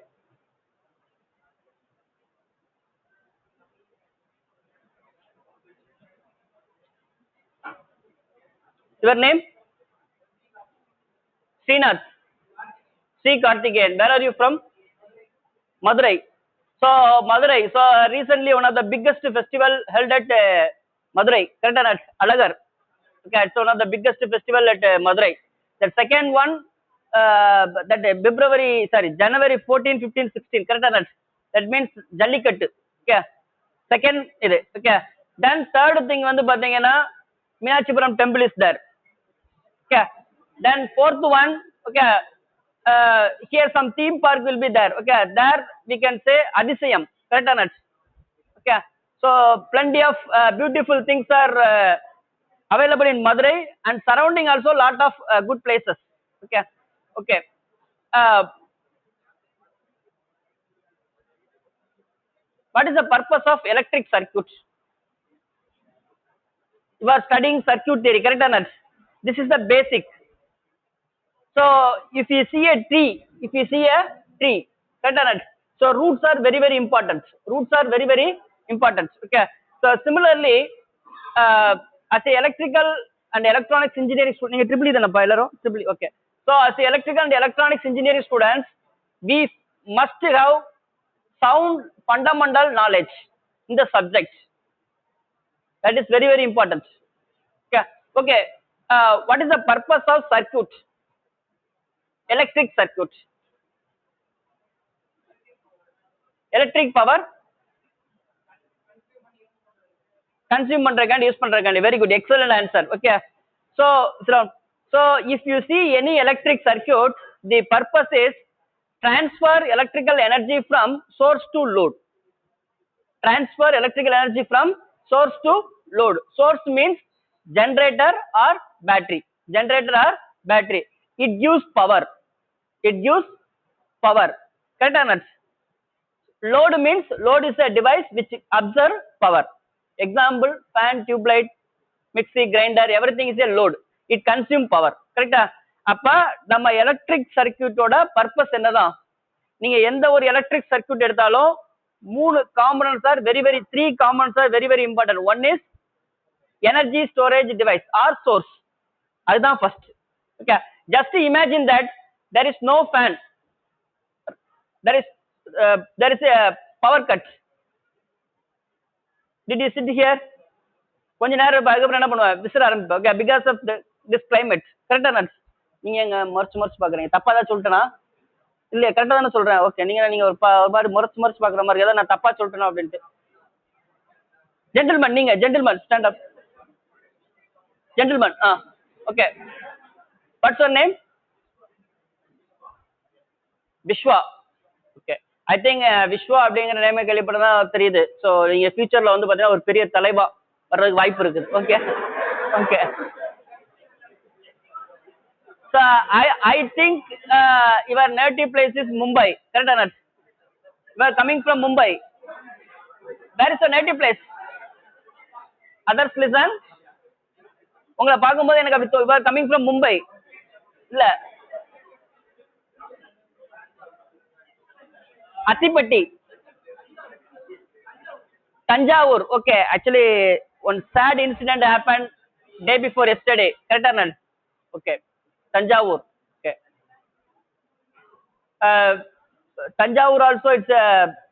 Your name? Srinath. C. Karthikeyan. Where are you from? Madurai. So Madurai. So recently one of the biggest festival held at Madurai. Correct or not? Alagar. Okay, it's one of the biggest festival at Madurai. The second one, that January 14, 15, 16. Correct or not? That means Jallikattu. Okay. Second இது. Okay. Then third thing வந்து பாத்தீங்கன்னா Meenakshipuram temple is there. Okay. Then fourth one, okay, here some theme park will be there. Okay, there we can say Adisayam. Correct or not? Okay, so plenty of beautiful things are available in Madurai and surrounding also lot of good places. Okay, okay. What is the purpose of electric circuit? You are studying circuit theory. Correct or not? This is the basic. So if you see a tree, correct or not? So roots are very important. Okay. So similarly, as a electrical and electronics engineering student, okay. So as a electrical and electronics engineering students, we must have sound fundamental knowledge in the subject. That is very important. Okay. Okay. What is the purpose of circuit? Electric circuit. Electric power consume பண்றதுக்காண்டி use பண்றதுக்காண்டி. Very good, excellent answer. Okay, so if you see any electric circuit, the purpose is transfer electrical energy from source to load. Source means generator or battery. It gives power. Correct or not? Load means load is a device which absorbs power. Example, fan, tube light, mixie, grinder, everything is a load. It consumes power. Correct? அப்ப நம்ம electric சர்க்யூட்டோட purpose என்னதான்? நீங்க எந்த ஒரு electric circuit எடுத்தாலும் three components are very important. One is energy storage device or source. அதுதான் first. Okay, just imagine that there is no fan, there is a power cut. Did you sit here? கொஞ்ச நேரம் அதுக்கப்புறம் என்ன பண்ணுவேன்? விசிற ஆரம்பிப்பேன். Okay, because of this climate. Correct or not? நீங்க எங்க மறைச்சு பாக்குறீங்க? தப்பா தான் சொல்லிட்டேனா? இல்ல கரெக்டா தானே சொல்றேன். ஓகே, நீங்க ஒரு மாதிரி மறைச்சு பாக்குற மாதிரி ஏதாவது நான் தப்பா சொல்லிட்டேனா அப்படின்ட்டு. Gentleman, stand up. Gentlemen, Okay, what's your name? Vishwa. Okay, I think Vishwa அப்படிங்கிற நேம் கேள்விப்பட்டதா தெரியுது. ஸோ நீங்க ஃபியூச்சர்ல வந்து பாத்தீங்கன்னா ஒரு பெரிய தலைவா வர்றதுக்கு வாய்ப்பு இருக்குது. Okay okay. So I think your native place is Mumbai, correct or not? You are coming from Mumbai. Where is your native place? Others listen. உங்களை பார்க்கும்போது எனக்கு அப்படி you are coming from Mumbai. இல்ல Athipatti, Tanjavur. Okay, actually one sad incident happened day before yesterday, correct or not? Okay, Tanjavur. Okay, Tanjavur also it's a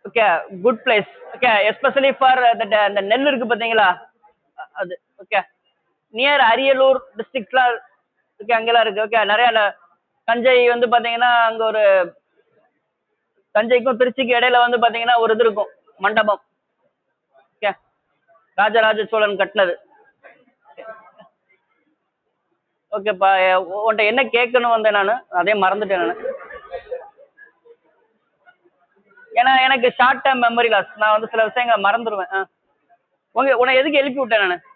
okay good place. Okay, especially for the நெல் இருக்கு பாத்தீங்களா அது. Okay, near Ariyalur டிஸ்ட்ரிக்ட்ல okay அங்கெல்லாம் இருக்கு. Okay, நிறைய தஞ்சை வந்து பாத்தீங்கன்னா அங்க ஒரு தஞ்சைக்கும் திருச்சிக்கு இடையில வந்து பாத்தீங்கன்னா ஒரு இது இருக்கும் மண்டபம். ஓகே, ராஜராஜ சோழன் கட்டினது. ஓகேப்பா, உன்கிட்ட என்ன கேட்கணும் வந்தேன் நான் அதே மறந்துட்டேன் நான். ஏன்னா எனக்கு ஷார்ட் டேர்ம் மெமரி லாஸ், நான் வந்து சில விஷயங்களை மறந்துடுவேன். உன்னை எதுக்கு எழுப்பி விட்டேன் நான்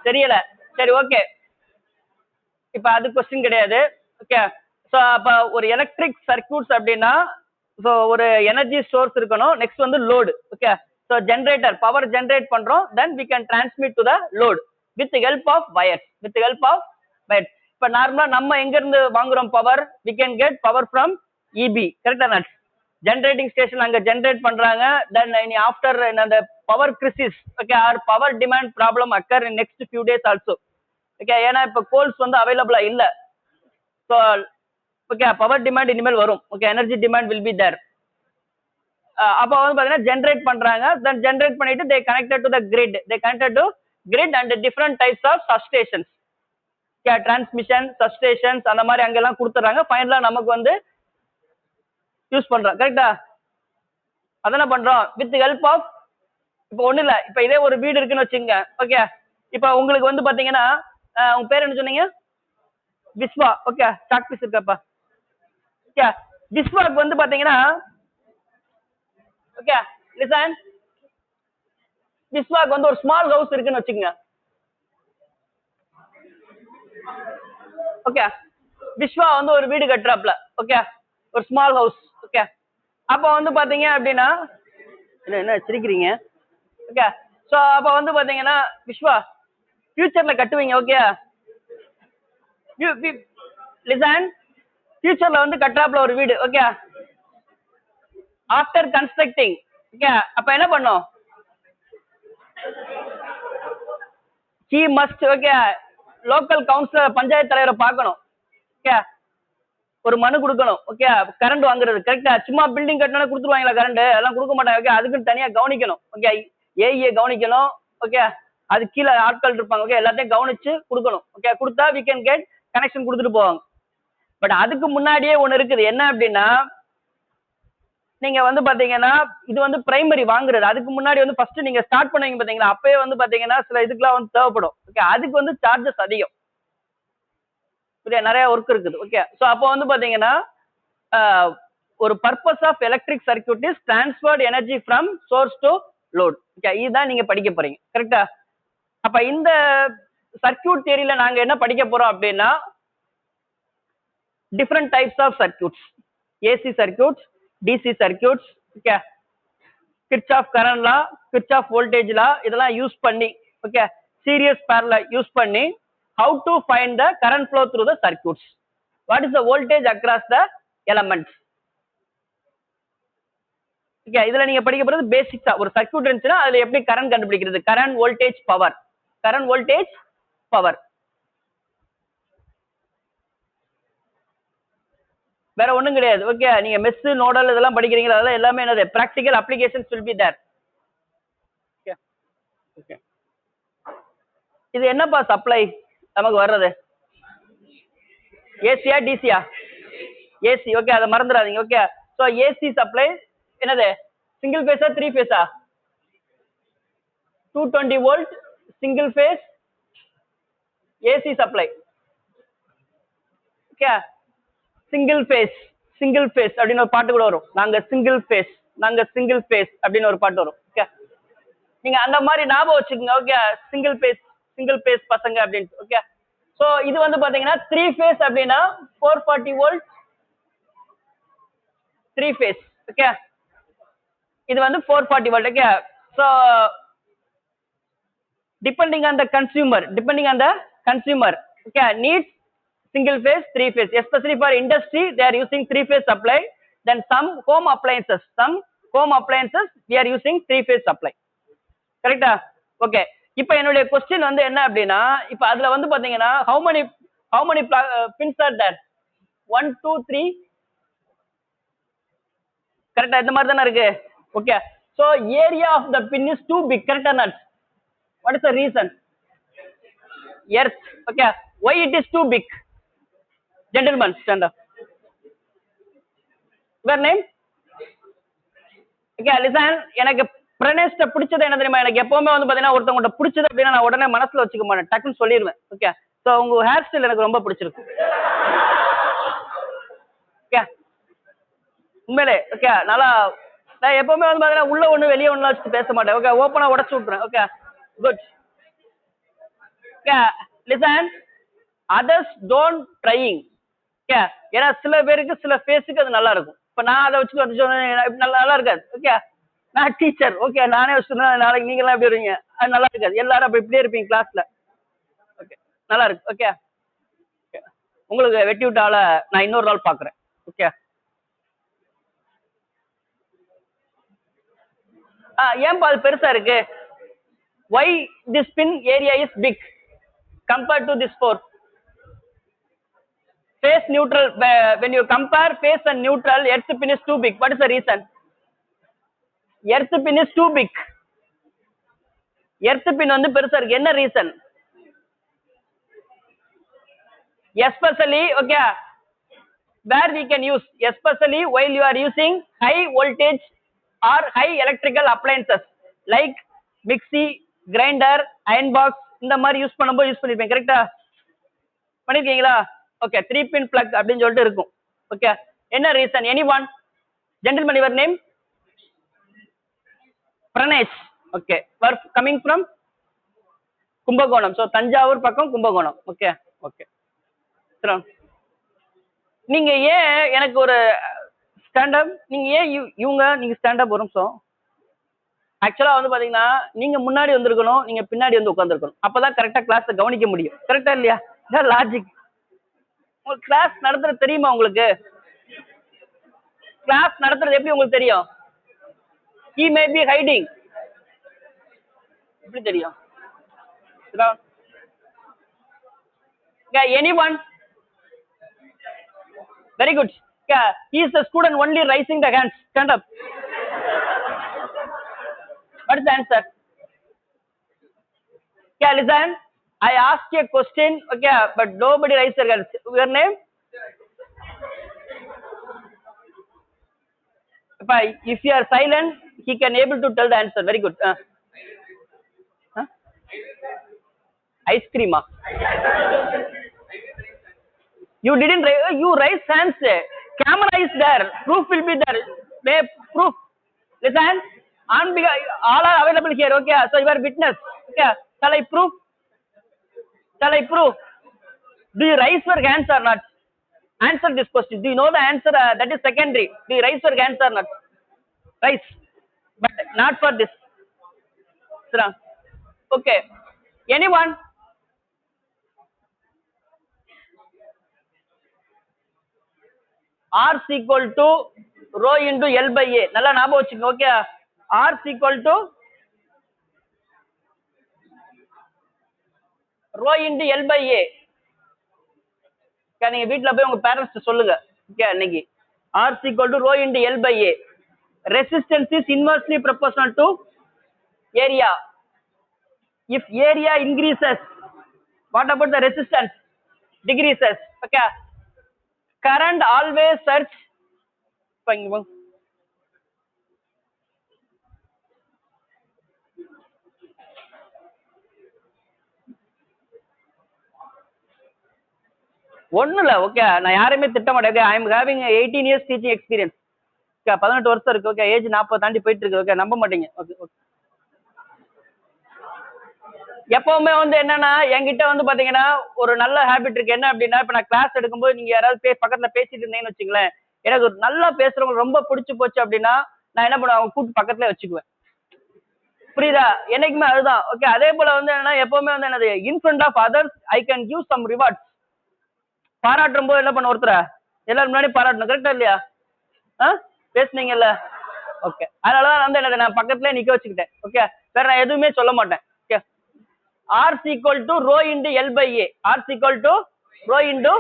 தெரியல. சரி ஓகே, இப்போ அது கொஸ்டின் கிடையாது. ஓகே, ஸோ அப்போ ஒரு எலக்ட்ரிக் சர்க்யூட்ஸ் அப்படின்னா ஸோ ஒரு எனர்ஜி சோர்ஸ் இருக்கணும். நெக்ஸ்ட் வந்து load. Okay, so generator power generate பண்ணுறோம், then we can transmit to the load with help of wires. இப்போ நார்மலாக நம்ம எங்கேருந்து வாங்குறோம் power? We can get power from EB, கரெக்டா நாட்? ஜென்ரேட்டிங் ஸ்டேஷன் அங்கே ஜென்ரேட் பண்ணுறாங்க. தென் இனி ஆஃப்டர் அந்த power crisis okay or power demand problem occur in next few days also. Okay, ஏன்னா இப்போ கோல்ஸ் வந்து அவைலபிளாக இல்லை. ஸோ ஓகே பவர் டிமாண்ட் இனிமேல் வரும். Okay, energy demand will be there. அப்போ வந்து பார்த்தீங்கன்னா ஜென்ரேட் பண்ணுறாங்க. தென் ஜென்ரேட் பண்ணிட்டு they connected to the grid. They connected to grid and different types of substations. Okay, transmission substations அந்த மாதிரி அங்கெல்லாம் கொடுத்துட்றாங்க. ஃபைனலாக நமக்கு வந்து யூஸ் பண்ணுறோம். கரெக்டா? அதென்ன பண்ணுறோம் வித் ஹெல்ப் ஆஃப் இப்போ ஒன்றும் இல்லை. இப்போ இதே ஒரு வீடு இருக்குன்னு வச்சுங்க. ஓகே, இப்போ உங்களுக்கு வந்து பார்த்தீங்கன்னா உங்கள் பேர் என்ன சொன்னீங்க? விஸ்வா. ஓகே, சாக் பீஸ் இருக்காப்பா. ஓகே, விஸ்வாக்கு வந்து பார்த்தீங்கன்னா ஓகே லிசன், விஸ்வாக்கு வந்து ஒரு ஸ்மால் ஹவுஸ் இருக்குன்னு வச்சுக்கோங்க. ஓகே, விஸ்வா வந்து ஒரு வீடு கட்டுறாப்ல. ஓகே, ஒரு ஸ்மால் ஹவுஸ். ஓகே, அப்போ வந்து பார்த்தீங்க அப்படின்னா என்ன சிரிக்கிறீங்க? ஓகே, ஸோ அப்போ வந்து பார்த்தீங்கன்னா விஸ்வா ஃபியூச்சரில் கட்டுவீங்க. ஓகே, லிசன், ஃபியூச்சரில் வந்து கட்டுறாப்ல ஒரு வீடு. ஓகே, ஆஃப்டர் கன்ஸ்ட்ரக்டிங் ஓகே அப்போ என்ன பண்ணும்? He must okay local councillor panchayat தலைவரை பார்க்கணும். ஓகே, ஒரு மனு கொடுக்கணும். ஓகே, கரண்ட் வாங்குறது கரெக்டா? சும்மா பில்டிங் கட்டணும் கொடுத்துருவாங்களா கரண்ட்? அதெல்லாம் கொடுக்க மாட்டாங்க. ஓகே, அதுக்குன்னு தனியாக கவனிக்கணும். ஓகே, ஏஇஏ கவனிக்கணும். ஓகே, அது கீழே ஆட்கள் இருப்பாங்க. ஓகே, எல்லாத்தையும் கவனிச்சு கொடுக்கணும். ஓகே, கொடுத்தா வி கேன் கெட் கனெக்ஷன் கொடுத்துட்டு போவாங்க. பட் அதுக்கு முன்னாடியே ஒன்று இருக்குது. என்ன அப்படின்னா நீங்க வந்து பாத்தீங்கன்னா இது வந்து பிரைமரி வாங்குறது. அதுக்கு முன்னாடி வந்து ஃபர்ஸ்ட் நீங்க ஸ்டார்ட் பண்ணுவீங்க பாத்தீங்களா, அப்பயே வந்து பாத்தீங்கன்னா சில இதுக்கெல்லாம் வந்து தேவைப்படும். ஓகே, அதுக்கு வந்து சார்ஜஸ் அதிகம். புரியா? நிறைய ஒர்க் இருக்குது. ஓகே, ஸோ அப்போ வந்து பாத்தீங்கன்னா ஒரு purpose of electric circuit is transferred energy from source to load. Okay, இதுதான் நீங்க படிக்க போறீங்க. கரெக்டா? அப்ப இந்த சர்க்யூட் தியரியில நாங்க என்ன படிக்க போறோம் அப்படின்னா different types of circuits, AC circuits, DC circuits. Okay, Kirchhoff current law, Kirchhoff voltage law இதெல்லாம் யூஸ் பண்ணி ஓகே சீரியஸ் பேரலல் யூஸ் பண்ணி how to find the current flow through the circuits, what is the voltage across the elements. Okay, இதுல நீங்க படிக்க போறது பேசிக்ஸா ஒரு circuit இருந்துச்சுன்னா அதுல எப்படி கரண்ட் கண்டுபிடிக்கிறது, current voltage power, current voltage power. வேற ஒண்ணும் கிடையாது. ஓகே, நீங்க மெஸ் நோடல் இதெல்லாம் படிக்கிறீங்களா, அதெல்லாம் எல்லாமே என்னது practical applications will be there. Okay okay, இது என்னப்பா சப்ளை நமக்கு வர்றது? ஏசியா டிசியா? ஏசி. ஓகே, அதை மறந்துடாதீங்க. ஓகே, ஸோ ஏசி சப்ளை என்னது சிங்கிள் ஃபேஸா 3 ஃபேஸா? 220 volt single phase AC supply. Okay single phase அப்படின்னு ஒரு பாட்டு கூட வரும். நாங்க சிங்கிள் ஃபேஸ் அப்படின்னு ஒரு பாட்டு வரும். ஓகே, நீங்க அந்த மாதிரி ஞாபகம் வச்சுக்கோங்க. ஓகே, சிங்கிள் ஃபேஸ் பசங்க அப்படின்ட்டு. ஓகே, ஸோ இது வந்து பாத்தீங்கன்னா 3 ஃபேஸ் அப்படின்னா 440 வோல்ட் 3 ஃபேஸ். ஓகே, இது வந்து 440 volt. Okay, so depending on the consumer, okay, needs single phase 3 phase, especially for industry they are using 3 phase supply. Then some home appliances we are using 3 phase supply. Correct? Okay, இப்போ என்னுடைய question வந்து என்ன அப்படின்னா, இப்போ அதுல வந்து பாத்தீங்கன்னா how many pins are there? 1 2 3. கரெக்டா? இந்த மாதிரி தானே இருக்கு. Okay, so area of the pin is too big. Correct or not? What is the reason? Earth. Okay, why it is too big? Gentlemen, stand up. Your name? Okay, listen, எனக்கு பிரணேஷ்ட பிடிச்சது என்ன தெரியுமா? எனக்கு எப்பவுமே வந்து பாத்தீங்கன்னா ஒருத்தவங்க பிடிச்சது அப்படின்னா நான் உடனே மனசுல வச்சுக்க மாட்டேன், டக்குன்னு சொல்லிடுவேன். ஓகே, ஸோ உங்க ஹேர் ஸ்டைல் எனக்கு ரொம்ப பிடிச்சிருக்கு. ஓகே, உண்மையிலே. ஓகே, நல்லா. நான் எப்பவுமே வந்து பாத்தீங்கன்னா உள்ள ஒண்ணு வெளியே ஒண்ணு வச்சுட்டு பேச மாட்டேன். ஓகே, ஓப்பனா உடச்சு விட்டுறேன். Okay, good. Okay, listen, others don't trying. Okay, ஏன்னா சில பேருக்கு சில ஃபேஸுக்கு அது நல்லா இருக்கும். இப்போ நான் அதை வச்சு நல்லா இருக்காது. ஓகே, நான் டீச்சர். ஓகே, நானே வச்சு நாளைக்கு நீங்களாம் எப்படி வருவீங்க? அது நல்லா இருக்காது. எல்லாரும் அப்போ இப்படியே இருப்பீங்க கிளாஸ்ல. ஓகே, நல்லா இருக்கு. ஓகே, உங்களுக்கு வெட்டி விட்ட ஆளை நான் இன்னொரு நாள் பார்க்குறேன். ஓகே, ஏன்பா அது பெருசா இருக்கு? why this pin area is big compared to this 4? Phase neutral, when you compare phase and neutral, earth pin is too big. What is the reason? Earth pin is too big. Earth pin வந்து பெருசா இருக்கு. என்ன reason? Especially, okay, where we can use, especially while you are using high voltage or high electrical appliances like mixie, grinder, iron box, இந்த மாதிரி use பண்ணும்போது use பண்ணிருப்பீங்க. கரெக்டா? பண்ணிருக்கீங்களா? ஓகே, 3 pin plug அப்படின்னு சொல்லிட்டு இருக்கும். ஓகே, என்ன reason? Any one? Gentleman, your name? Pranesh. Okay, were coming from Kumbakonam. So Thanjavur பக்கம் கும்பகோணம். Okay, okay. நீங்க ஏன் எனக்கு ஒரு ஸ்டாண்டப், நீங்க ஏன் நீங்க ஸ்டாண்டப் ஒரு நிமிஷம். ஆக்சுவலா வந்து பாத்தீங்கன்னா நீங்க முன்னாடி வந்திருக்கணும், நீங்க பின்னாடி வந்து உட்காந்துருக்கணும். அப்பதான் கரெக்டா கிளாஸை கவனிக்க முடியும். கரெக்டா இல்லையா? இதான் லாஜிக். உங்களுக்கு கிளாஸ் நடத்துறது தெரியுமா? உங்களுக்கு கிளாஸ் நடத்துறது எப்படி உங்களுக்கு தெரியும்? he may be hiding. எப்படி தெரியும்? anyone? Very good. He is the student only raising the hands. Stand up. What is the answer? Listen, I asked a question, okay, but nobody raised their hands. Your name? If you are silent, he can able to tell the answer. Very good. Huh? Ice cream. You didn't raise, you raise hands. Camera is there. Proof will be there. Proof. Listen, all are available here. Okay, so you are witness. Okay, shall I prove? Do you raise your hands or not? Answer this question. Do you know the answer? That is secondary. Do you raise your hands or not? Raise, but not for this. Okay, anyone? R is equal to rho into L by A. நல்லா ஞாபகம் வச்சுக்கோங்க. Okay, R is equal to rho into L by A. நீங்க வீட்ல போய் உங்க parents சொல்லுங்க. Okay, இன்னைக்கு R is equal to rho into L by A. Resistance is inversely proportional to area. If area increases, what about the resistance? Decreases. Okay, current always search. ஒன்றும் இல்லை. Okay, நான் யாரையுமே திட்ட மாட்டேன். Okay, I am having 18 years teaching experience. Okay, 18 வருஷம் இருக்கு. Okay, age 40 தாண்டி போயிட்டு இருக்கு. ஓகே, நம்ப மாட்டீங்க. Okay okay. எப்பவுமே வந்து என்னன்னா என்கிட்ட வந்து பாத்தீங்கன்னா ஒரு நல்ல ஹேபிட் இருக்கு. என்ன அப்படின்னா, இப்ப நான் கிளாஸ் எடுக்கும்போது நீங்க யாராவது பக்கத்துல பேசிட்டு இருந்தீங்கன்னு வச்சுங்களேன், எனக்கு ஒரு நல்லா பேசுறவங்க ரொம்ப பிடிச்சு போச்சு அப்படின்னா நான் என்ன பண்ணுவேன், அவங்க கூப்பிட்டு பக்கத்துல வச்சுக்குவேன். புரியுதா? என்னைக்குமே அதுதான். ஓகே, அதே போல வந்து என்னன்னா எப்பவுமே வந்து என்னது, in front of others I can give some rewards. பாராட்டும் போது என்ன பண்ண, ஒருத்தர எல்லாரும் முன்னாடி பாராட்டணும். கரெக்டா இல்லையா? பேசுனீங்கல்ல. ஓகே, அதனாலதான் வந்து என்னது நான் பக்கத்துல நிக்க வச்சுக்கிட்டேன். ஓகே, வேற நான் எதுவுமே சொல்ல மாட்டேன். Okay, R is equal to rho into L by A. R is equal to rho into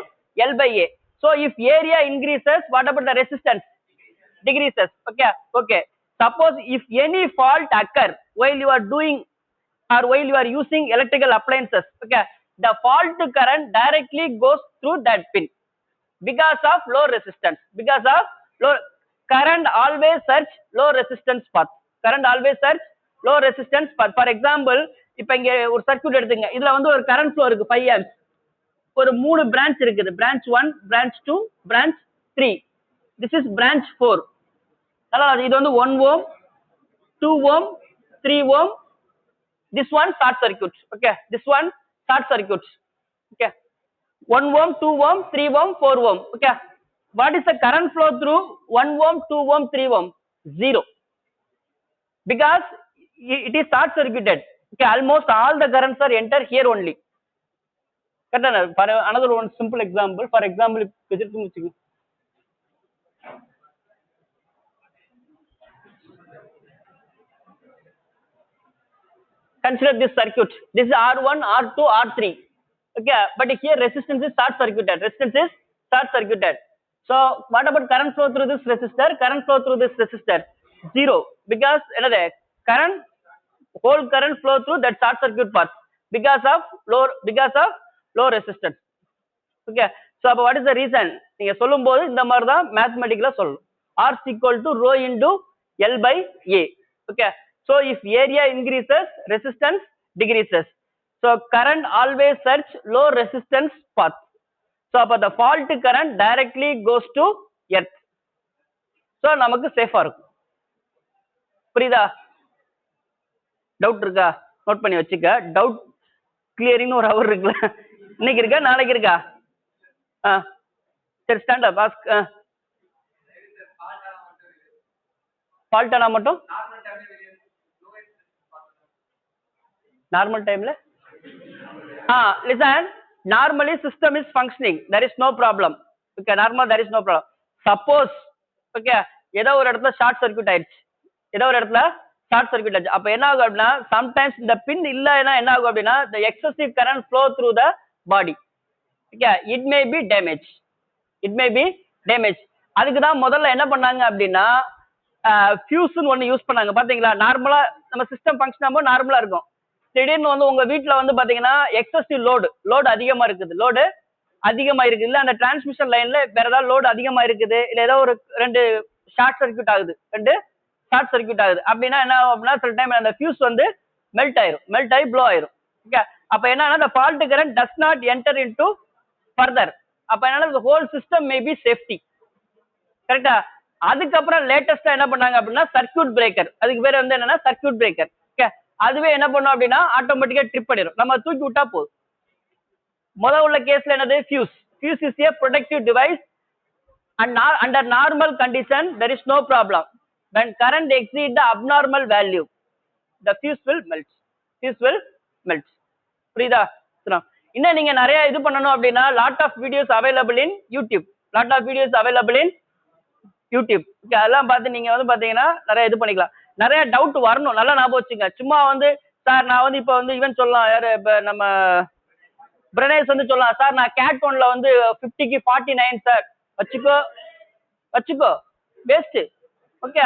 L by A. So if area increases, what about the resistance? Decreases. Okay. Okay. Suppose if any fault occur while you are doing or while you are using electrical appliances, okay, the fault current directly goes through that pin because of low resistance. Because of low current, always search low resistance path. Current always search low resistance path. For example, இப்ப இங்க ஒரு circuit எடுத்துங்க. இதுல வந்து ஒரு current flow இருக்கு 5 amps. ஒரு 3 branch இருக்குது. Branch 1, branch 2, branch 3. This is branch 4. அதாவது இது வந்து 1 ohm, 2 ohm, 3 ohm. This one short circuit. Okay, this one short circuit. Okay, 1 ohm, 2 ohm, 3 ohm, 4 ohm. Okay, what is the current flow through 1 ohm, 2 ohm, 3 ohm? 0, because it is short circuited. Okay, almost all the currents are enter here only. Correct. For another one simple example, for example, consider this circuit. This is R1, R2, R3. Okay, but here resistance is short circuited. Resistance is short circuited. So what about current flow through this resistor? Current flow through this resistor 0, because another current, whole current flow through that short circuit path because of low resistance. Okay, so what is the reason? நீங்க சொல்லும்போது இந்த மாதிரி தான் மேத்தமெட்டிக்கலா சொல்லணும். R is equal to rho into L by A. Okay, so if area increases, resistance decreases. So current always search low resistance path. So அப்ப the fault current directly goes to earth. So நமக்கு சேஃபா இருக்கும். புரியுதா? Doubt இருக்கா? Note பண்ணி வச்சுக்க. Doubt clearing ஒரு hour இருக்குல்ல, இன்னைக்கு இருக்கா நாளைக்கு இருக்கா? சரி, ஸ்டாண்ட் அப். ஆஸ்க். ஃபால்ட் ஆனா மட்டும் நார்மல் டைம்ல listen, normally system is functioning, there is no problem. Okay, normal, there is no problem. Suppose okay, ஏதோ ஒரு இடத்துல ஷார்ட் சர்க்யூட் ஆயிடுச்சு, ஏதோ ஒரு இடத்துல ஷார்ட் சர்க்யூட் ஆச்சு. அப்ப என்ன ஆகும் அப்படின்னா, சம்டைம்ஸ் இந்த பின் இல்லைன்னா என்ன ஆகும் அப்படின்னா, the excessive current flow through the body. Okay, it may be damage. It may be damage. அதுக்கு தான் முதல்ல என்ன பண்ணாங்க அப்படின்னா, ஃபியூஸ்னு ஒன்று யூஸ் பண்ணாங்க. பாத்தீங்களா, நார்மலா நம்ம சிஸ்டம் ஃபங்க்ஷன் ஆகும்போது நார்மலா இருக்கும். திடீர்னு வந்து உங்க வீட்டுல வந்து பாத்தீங்கன்னா எக்ஸசிவ் லோடு அதிகமா இருக்குது, இல்ல அந்த டிரான்ஸ்மிஷன் லைன்ல வேற ஏதாவது லோடு அதிகமா இருக்குது, இல்ல ஏதோ ஒரு ரெண்டு ஷார்ட் சர்க்யூட் ஆகுது அப்படின்னா என்ன ஆகும் அப்படின்னா, சில டைம் அந்த ஃபியூஸ் வந்து மெல்ட் ஆகி ப்ளோ ஆயிரும். ஓகே, அப்ப என்னன்னா the fault current does not enter into further. அப்ப என்னன்னா the whole system may be safety. கரெக்டா? அதுக்கப்புறம் லேட்டஸ்டா என்ன பண்ணாங்க அப்படின்னா சர்க்யூட் பிரேக்கர். அதுக்கு பேர் வந்து என்னன்னா சர்க்யூட் பிரேக்கர். ஓகே, அதுவே என்ன பண்ணும் அப்படின்னா ஆட்டோமேட்டிக்கா ட்ரிப் பண்ணிடும், நம்ம தூக்கி விட்டா போதும். முதல் உள்ள கேஸ்ல என்னது, fuse is a protective device and under normal condition there is no problem. When current exceed the abnormal value, the fuse will melt. புரியுதா? இன்னும் நீங்க நிறைய இது பண்ணணும் அப்படின்னா lot of videos available in YouTube. Okay, அதெல்லாம் பார்த்து நீங்க வந்து பாத்தீங்கன்னா நிறைய இது பண்ணிக்கலாம். நிறைய டவுட் வரணும், நல்லா ஞாபகம் வச்சுங்க. சும்மா வந்து சார் நான் வந்து இப்ப வந்து ஈவன் சொல்லலாம், யாரு இப்ப நம்ம பிரனேஷ் வந்து சொல்லலாம், சார் நான் கேட் ஒன்ல வந்து 50க்கு 49 சார், வச்சுக்கோ வேஸ்ட். ஓகே,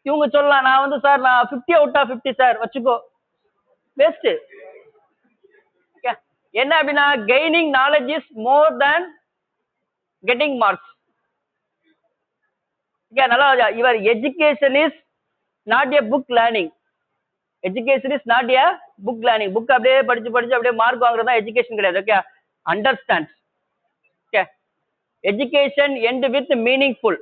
இவங்க சொல்லலாம் நான் வந்து சார் நான் 50 அவுட் ஆஃப் 50 சார், வச்சுக்கோ வேஸ்ட். ஓகே, என்ன அப்படின்னா gaining knowledge is more than getting marks. Okay, நல்லா your education is not a book learning. Education is not a book learning, book அப்படியே படிச்சு படிச்சு அப்படியே மார்க் வாங்குறது தான் எஜுகேஷன் கிடையாது. Okay, understand. Okay, education end with meaningful.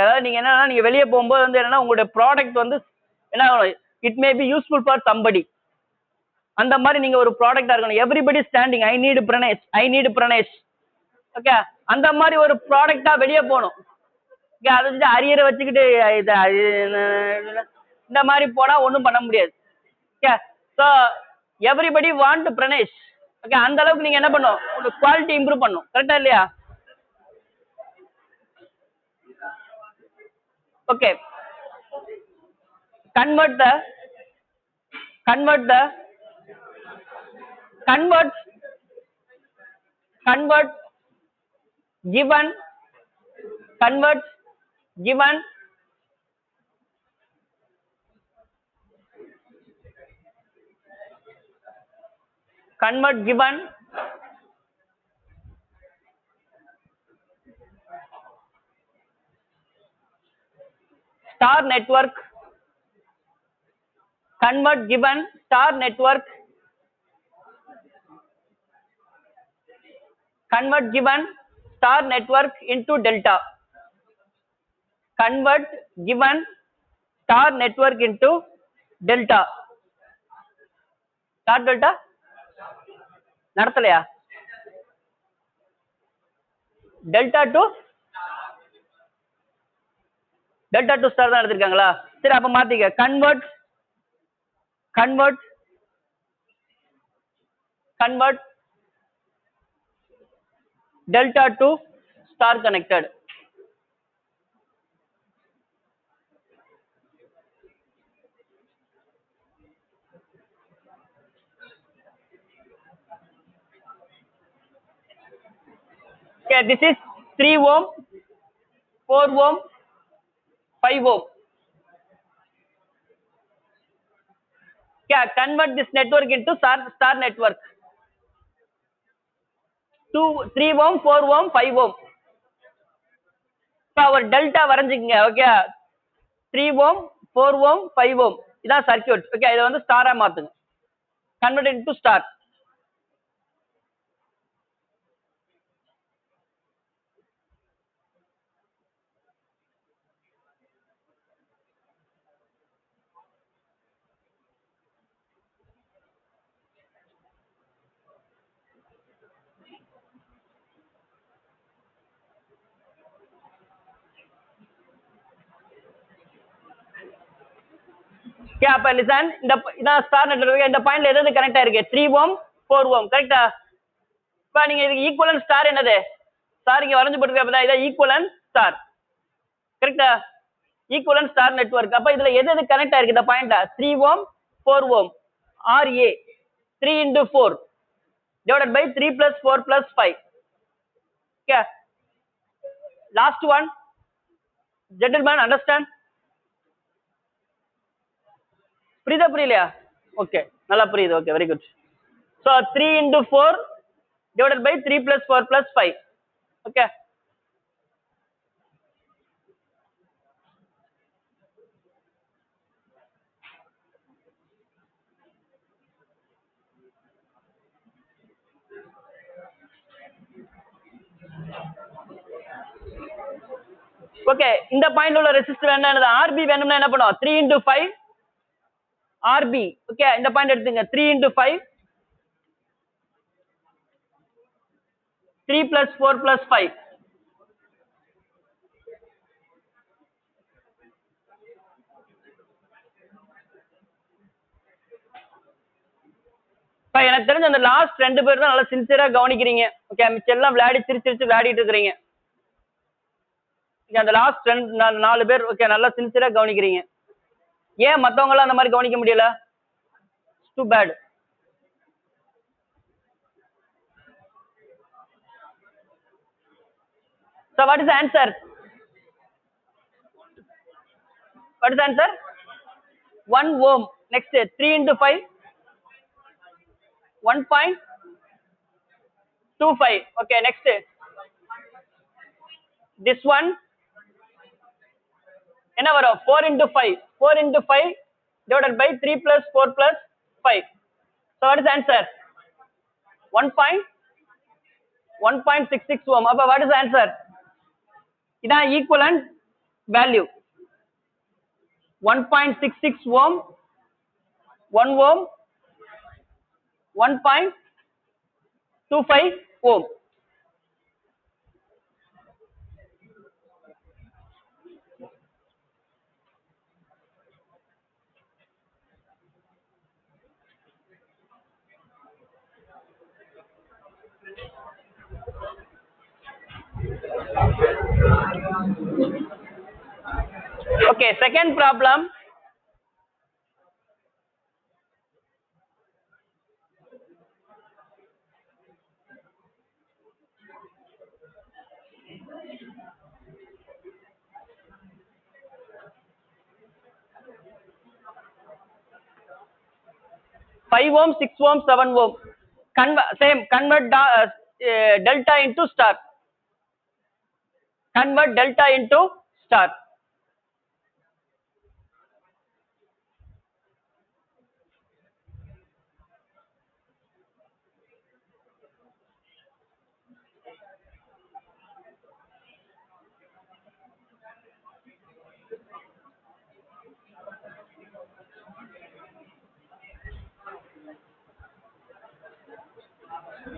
அதாவது நீங்க என்னன்னா நீங்க வெளியே போகும்போது வந்து என்னன்னா உங்களுடைய ப்ராடக்ட் வந்து என்ன, it may be useful for somebody. அந்த மாதிரி நீங்க ஒரு ப்ராடக்டா இருக்கணும். Everybody standing, I need Pranesh, I need Pranesh. Okay, அந்த மாதிரி ஒரு ப்ராடக்டா வெளியே போகணும். ஓகே, அதை வச்சு அரியரை வச்சுக்கிட்டு இந்த மாதிரி போனா ஒன்றும் பண்ண முடியாது. Okay, so everybody want Pranesh. Okay, அந்த அளவுக்கு நீங்க என்ன பண்ணும், உங்க குவாலிட்டி இம்ப்ரூவ் பண்ணும். கரெக்டா இல்லையா? Okay, convert the convert given convert given convert given star network, convert given star network, convert given star network into delta, convert given star network into delta. star delta நடத்தலையா? Delta to star தான் எடுத்திருக்காங்களா? சரி, அப்ப மாத்திக்க. Convert delta to star connected. Okay, this is 3 ohm, 4 ohm, 5 ohm. Yeah, convert this network into star network. 3 ohm, 4 ohm, 5 ohm. இப்போ ஒரு டெல்டா வரைஞ்சிக்கங்க. ஓகே, 3 ohm, 4 ohm, 5 ohm இதான் சர்க்யூட். ஓகே, இதை வந்து ஸ்டாரா மாத்துங்க. Convert into star. அப்ப லிசன், இதான் ஸ்டார் நெட்வொர்க். இந்த பாயிண்ட்ல எது கனெக்ட் ஆயிருக்கு? 3 ohm, 4 ohm. கரெக்டா? இப்ப நீங்க இதுக்கு ஈக்குவலன்ட் ஸ்டார் என்னது? ஸ்டார் இங்க வரைஞ்சு போட்டுருக்க, இதான் ஈக்குவலன்ட் ஸ்டார். கரெக்டா? Equivalent star network. அப்ப இதுல எது கனெக்ட் ஆயிருக்கு? இந்த பாயிண்ட்ல 3 ohm, 4 ohm, RA 3 into 4 divided by 3 plus 4 plus 5. Okay, last one, gentlemen, understand? புரியுதா புரியலையா? ஓகே, நல்லா புரியுது. Okay, very good. So 3 into 4 divided by 3 plus 4 plus 5. Okay, okay, இந்த பாயிண்ட்ல உள்ள ரெசிஸ்டர் என்னது? ஆர்பி வேணும்னா என்ன பண்ணுவோம்? 3 into 5 RB. ஓகே, இந்த பாயிண்ட் எடுத்துங்க. 3 into 5 3 plus 4 plus 5. எனக்கு தெரிஞ்ச அந்த லாஸ்ட் 2 பேர் தான் நல்லா சின்சியரா கவனிக்கிறீங்க. ஓகே, மிச்சம் எல்லாம் விளையாடி சிரிச்சு விளையாடிட்டு இருக்கிறீங்க. அந்த லாஸ்ட் 4 பேர் ஓகே நல்லா சின்சியரா கவனிக்கிறீங்க. ஏன் மத்தவங்க எல்லாம் அந்த மாதிரி கவனிக்க முடியல? Too bad. So what is the answer? What is the answer? 1 ohm. Next 3 into 5 1.25. Okay, next this one என்ன வரும்? 4 into 5 divided by 3 plus 4 plus 5. So what is the answer? 1.66 ohm. Appa what is the answer? Idan equivalent value. 1.66 ohm, 1 ohm, 1.25 ohm. Okay, second problem. Five ohm, 6 ohm, 7 ohm. Convert delta into star. Convert delta into star.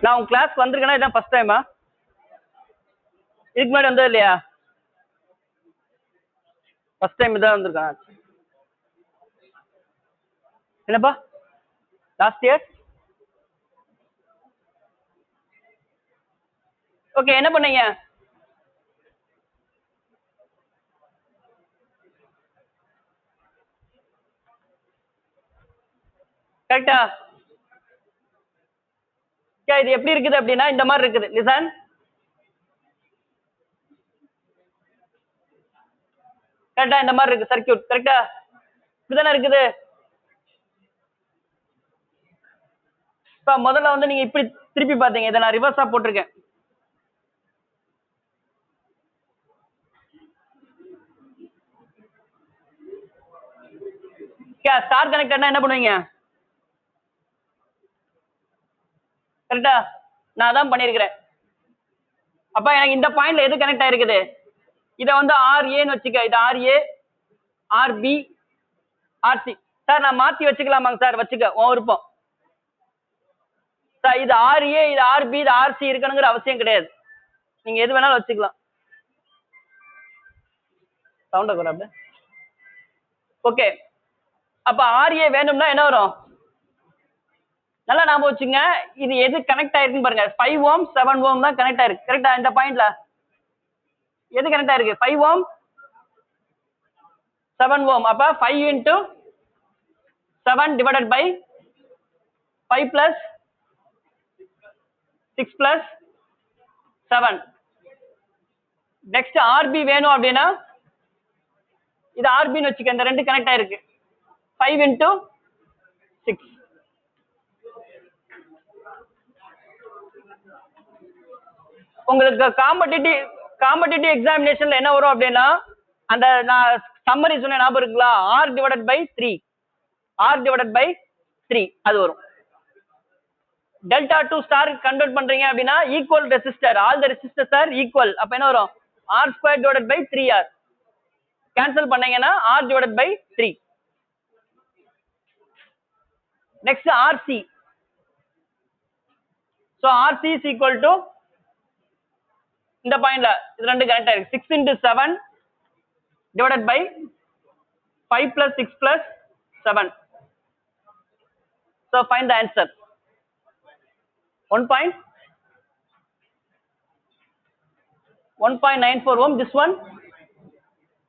நான் உங்க class வந்திருக்கேனா இதான் first டைமா? இதுக்கு முன்னாடி வந்தது இல்லையா? First time இதான் வந்திருக்கேன். என்னப்பா லாஸ்ட் இயர்? ஓகே, என்ன பண்ணீங்க? கரெக்டா? இது எப்படி இருக்குது அப்படின்னா இந்த மாதிரி இருக்குது. லிசன். கரெக்டா இந்த மாதிரி இருக்கு சர்க்கியூட். கரெக்டா இப்படிதானே இருக்குது. இப்ப முதல்ல வந்து நீங்க இப்படி திருப்பி பாத்தீங்க. இதை நான் ரிவர்ஸா போட்டிருக்கேன். ஸ்டார் கனெக்டர்னா என்ன பண்ணுவீங்க? கரெக்டா நான் அதான் பண்ணிருக்கிறேன். அப்ப எனக்கு இந்த பாயிண்ட்ல எது கனெக்ட் ஆயிருக்குது? இதை வந்து RAன்னு வச்சுக்க. இது RA, RB, RC. சார் நான் மாத்தி வச்சுக்கலாமாங்க சார்? வச்சுக்க, உன் விருப்பம். சார் இது RA, இது RB, இது RC இருக்கணுங்கிற அவசியம் கிடையாது. நீங்க எது வேணாலும் வச்சுக்கலாம். சவுண்ட கூட. ஓகே, அப்ப RA வேணும்னா என்ன வரும்? நல்லா ஞாபகம் வச்சுங்க. இது எது கனெக்ட் ஆயிருக்குன்னு பாருங்க. 5 ohm 7 ohm தான் கனெக்ட் ஆயிருக்கு. கரெக்டா இந்த பாயிண்ட்ல எது கனெக்ட் ஆயிருக்கு? 5 ohm 7 ohm. அப்ப 5 into 7 divided by 5 plus 6 plus 7. Next RB வேணும் அப்படின்னா இது RBன்னு வச்சுக்க. இந்த ரெண்டு கனெக்ட் ஆயிருக்கு. 5 into 6. உங்களுக்கு காம்படிட்டிவ் எக்ஸாமினேஷன்ல என்ன வரும் அப்படின்னா அந்த நான் சம்மரி சொன்ன ஞாபகம் இருக்குங்களா? R divided by 3. R divided by 3 அது வரும். டெல்டா டு ஸ்டார் கன்வெர்ட் பண்றீங்க அப்படின்னா equal resistor, all the resistors are equal. அப்ப என்ன வரும்? R square divided by 3R. Cancel பண்ணீங்கன்னா R divided by 3. Next RC. so RC is equal to இந்த பாயிண்ட்ல இது ரெண்டு கனெக்ட் ஆயிருக்கு. 6 into 7 divided by 5 plus 6 plus 7. so find the answer. 1.94 ohm. This one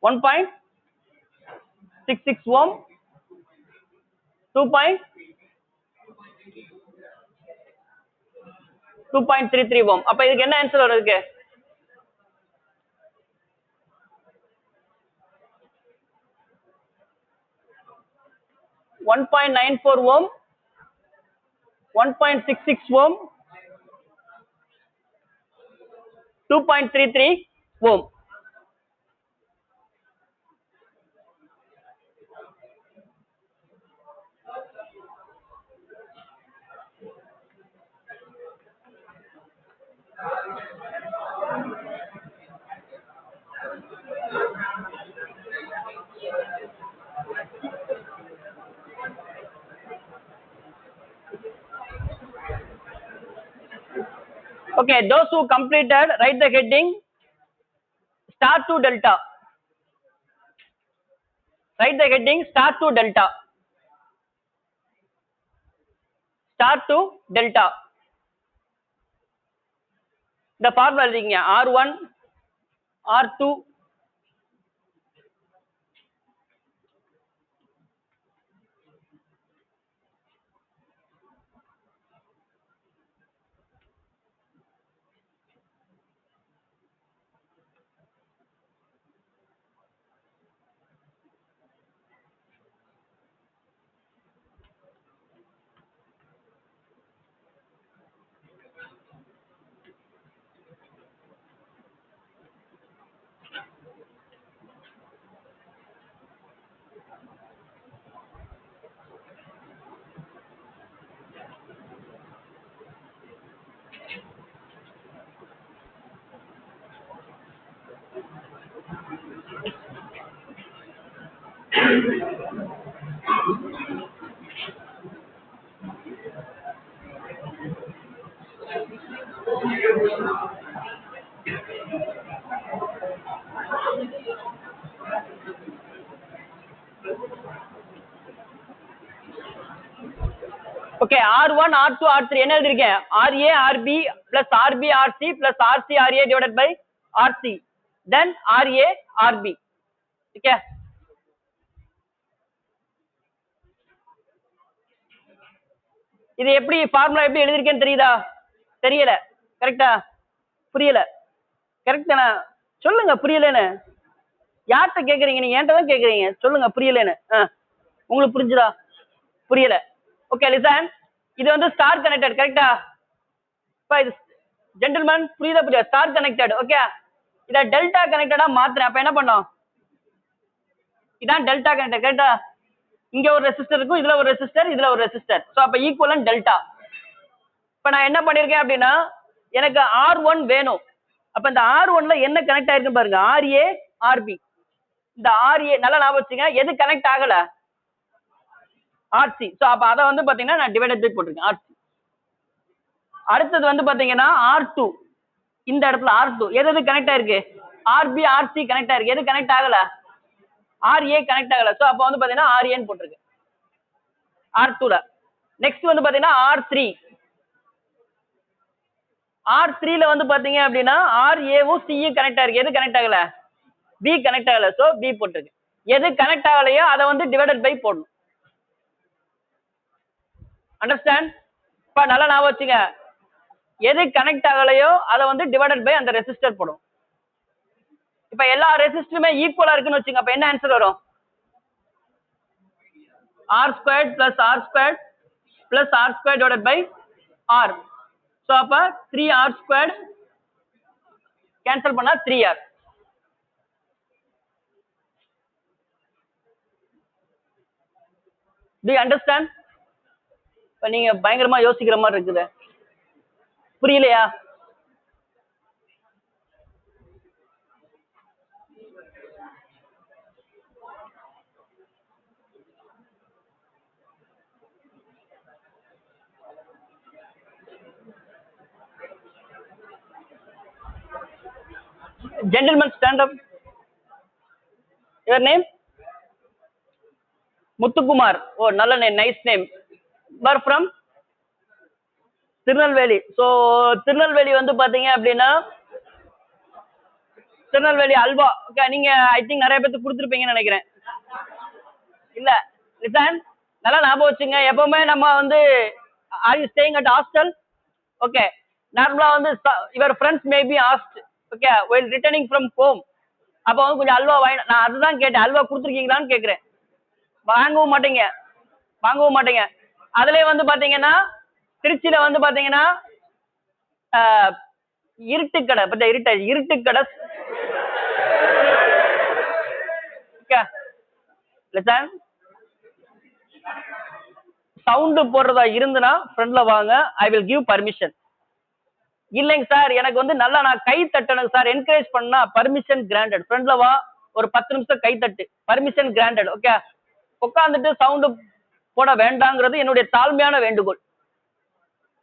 1.66 ohm, 2.33 ohm. அப்ப இதுக்கு என்ன answer வரும்? இதுக்கு 1.94 ohm, 1.66 ohm, 2.33 ohm. Okay, those who completed, write the heading star to delta. Write the heading star to delta. Star to delta. The formula எழுதிங்க R1 R2 Okay, R1 R2 R3 என்ன எழுதிருக்கேன் RA RB plus RB RC plus RC RA divided by RC then RA RB. Okay, இது எப்படி formula எப்படி எழுதிருக்கேன்னு தெரியுதா? தெரியல, கரெக்டா? புரியல, correct தானே? சொல்லுங்க புரியலன்னு. யார்கிட்ட கேக்குறீங்க? நீங்க என்கிட்ட தான் கேக்குறீங்க. சொல்லுங்க புரியலன்னு. உங்களுக்கு புரிஞ்சுதா? புரியல. Okay, listen. இது வந்து ஸ்டார் கனெக்டட், கரெக்டா? இப்போ இது ஜென்டில்மேன் புரியுதா? புரியுதா? Star connected. ஓகே, இதை டெல்டா கனெக்டடா மாத்துறேன். அப்ப என்ன பண்ணோம்? இதான் டெல்டா கனெக்டட், கரெக்டா? இங்க ஒரு ரெசிஸ்டர் இருக்கும், இதுல ஒரு ரெசிஸ்டர், இதுல ஒரு ரெசிஸ்டர். சோ அப்ப ஈக்குவலன் டெல்டா. இப்ப நான் என்ன பண்ணிருக்கேன் அப்படின்னா, எனக்கு R1 வேணும். அப்ப இந்த R1ல என்ன கனெக்ட் ஆயிருக்கு பாருங்க, RA RB. இந்த RA நல்லா ஞாபகம் வச்சுங்க, எது கனெக்ட் ஆகல? RC. சோ அப்ப அத வந்து பாத்தீங்கன்னா நான் டிவைடட் பை போட்டிருக்கேன் RC. அடுத்தது வந்து பாத்தீங்கன்னா R2. இந்த இடத்துல R2 எது கனெக்ட் ஆயிருக்கு? RB RC கனெக்ட் ஆயிருக்கு. எது கனெக்ட் ஆகல? RA கனெக்ட் ஆகல. சோ அப்ப வந்து பாத்தீங்கன்னா RA ன்னு போட்டிருக்கு R2ல. நெக்ஸ்ட் வந்து பாத்தீங்கன்னா R3. R3ல வந்து பாத்தீங்க அப்படின்னா RAவும் Cயும் கனெக்ட் ஆயிருக்கு. எது கனெக்ட் ஆகல? B கனெக்ட் ஆகல. சோ B போட்டிருக்கு. எது கனெக்ட் ஆகலையோ அதை வந்து டிவைடட் பை போடணும். அண்டர்ஸ்டாண்ட்? இப்ப நல்லா ஞாபகம் வச்சுங்க, எது கனெக்ட் ஆகலையோ அதை வந்து டிவைடட் பை அந்த ரெசிஸ்டர் போடும். இப்ப எல்லா ரெசிஸ்டருமே ஈக்குவலா இருக்குன்னு வச்சுங்க. அப்ப என்ன ஆன்சர் வரும்? R² plus R² plus R² divided by R. So அப்ப 3R² கேன்சல் பண்ணா 3R. Do you understand? இப்ப நீங்க பயங்கரமா யோசிக்கிற மாதிரி இருக்குது. புரியலையா? Gentlemen, stand up. Your name? Muthukumar. Oh, நல்ல name, nice name. Where from? Tirunelveli. So Tirunelveli வந்து பாத்தீங்க அப்படின்னா திருநெல்வேலி அல்வா. ஓகே, நீங்க ஐ திங்க் நிறைய பேருக்கு கொடுத்துருப்பீங்கன்னு நினைக்கிறேன். இல்ல, லிசன், நல்லா ஞாபகம் வச்சுங்க. எப்பவுமே நம்ம வந்து are you staying at hostel? Okay, நார்மலா வந்து your friends may be asked, okay, well returning from home. அப்போ வந்து கொஞ்சம் அல்வா வாங்கி, நான் அதுதான் கேட்டேன், அல்வா கொடுத்துருக்கீங்களான்னு கேட்குறேன். வாங்கவும் மாட்டீங்க, வாங்கவும் மாட்டீங்க. அதுலயே வந்து பாத்தீங்கன்னா திருச்சியில வந்து பாத்தீங்கன்னா இருட்டுக்கடை, பத்த இருட்டுக்கடை சவுண்டு போடுறதா இருந்துன்னா ஃப்ரெண்ட்ல வாங்க, ஐ வில் கிவ் பர்மிஷன். இல்லைங்க சார், எனக்கு வந்து நல்லா நான் கை தட்டணும் சார், என்கரேஜ் பண்ணா பர்மிஷன் கிராண்டட். ஃப்ரெண்ட்ல வா, ஒரு 10 நிமிஷம் கை தட்டு, பர்மிஷன் கிராண்டட். ஓகே, உட்காந்துட்டு சவுண்டு போட வேண்டாங்கிறது என்னுடைய தாழ்மையான வேண்டுகோள்.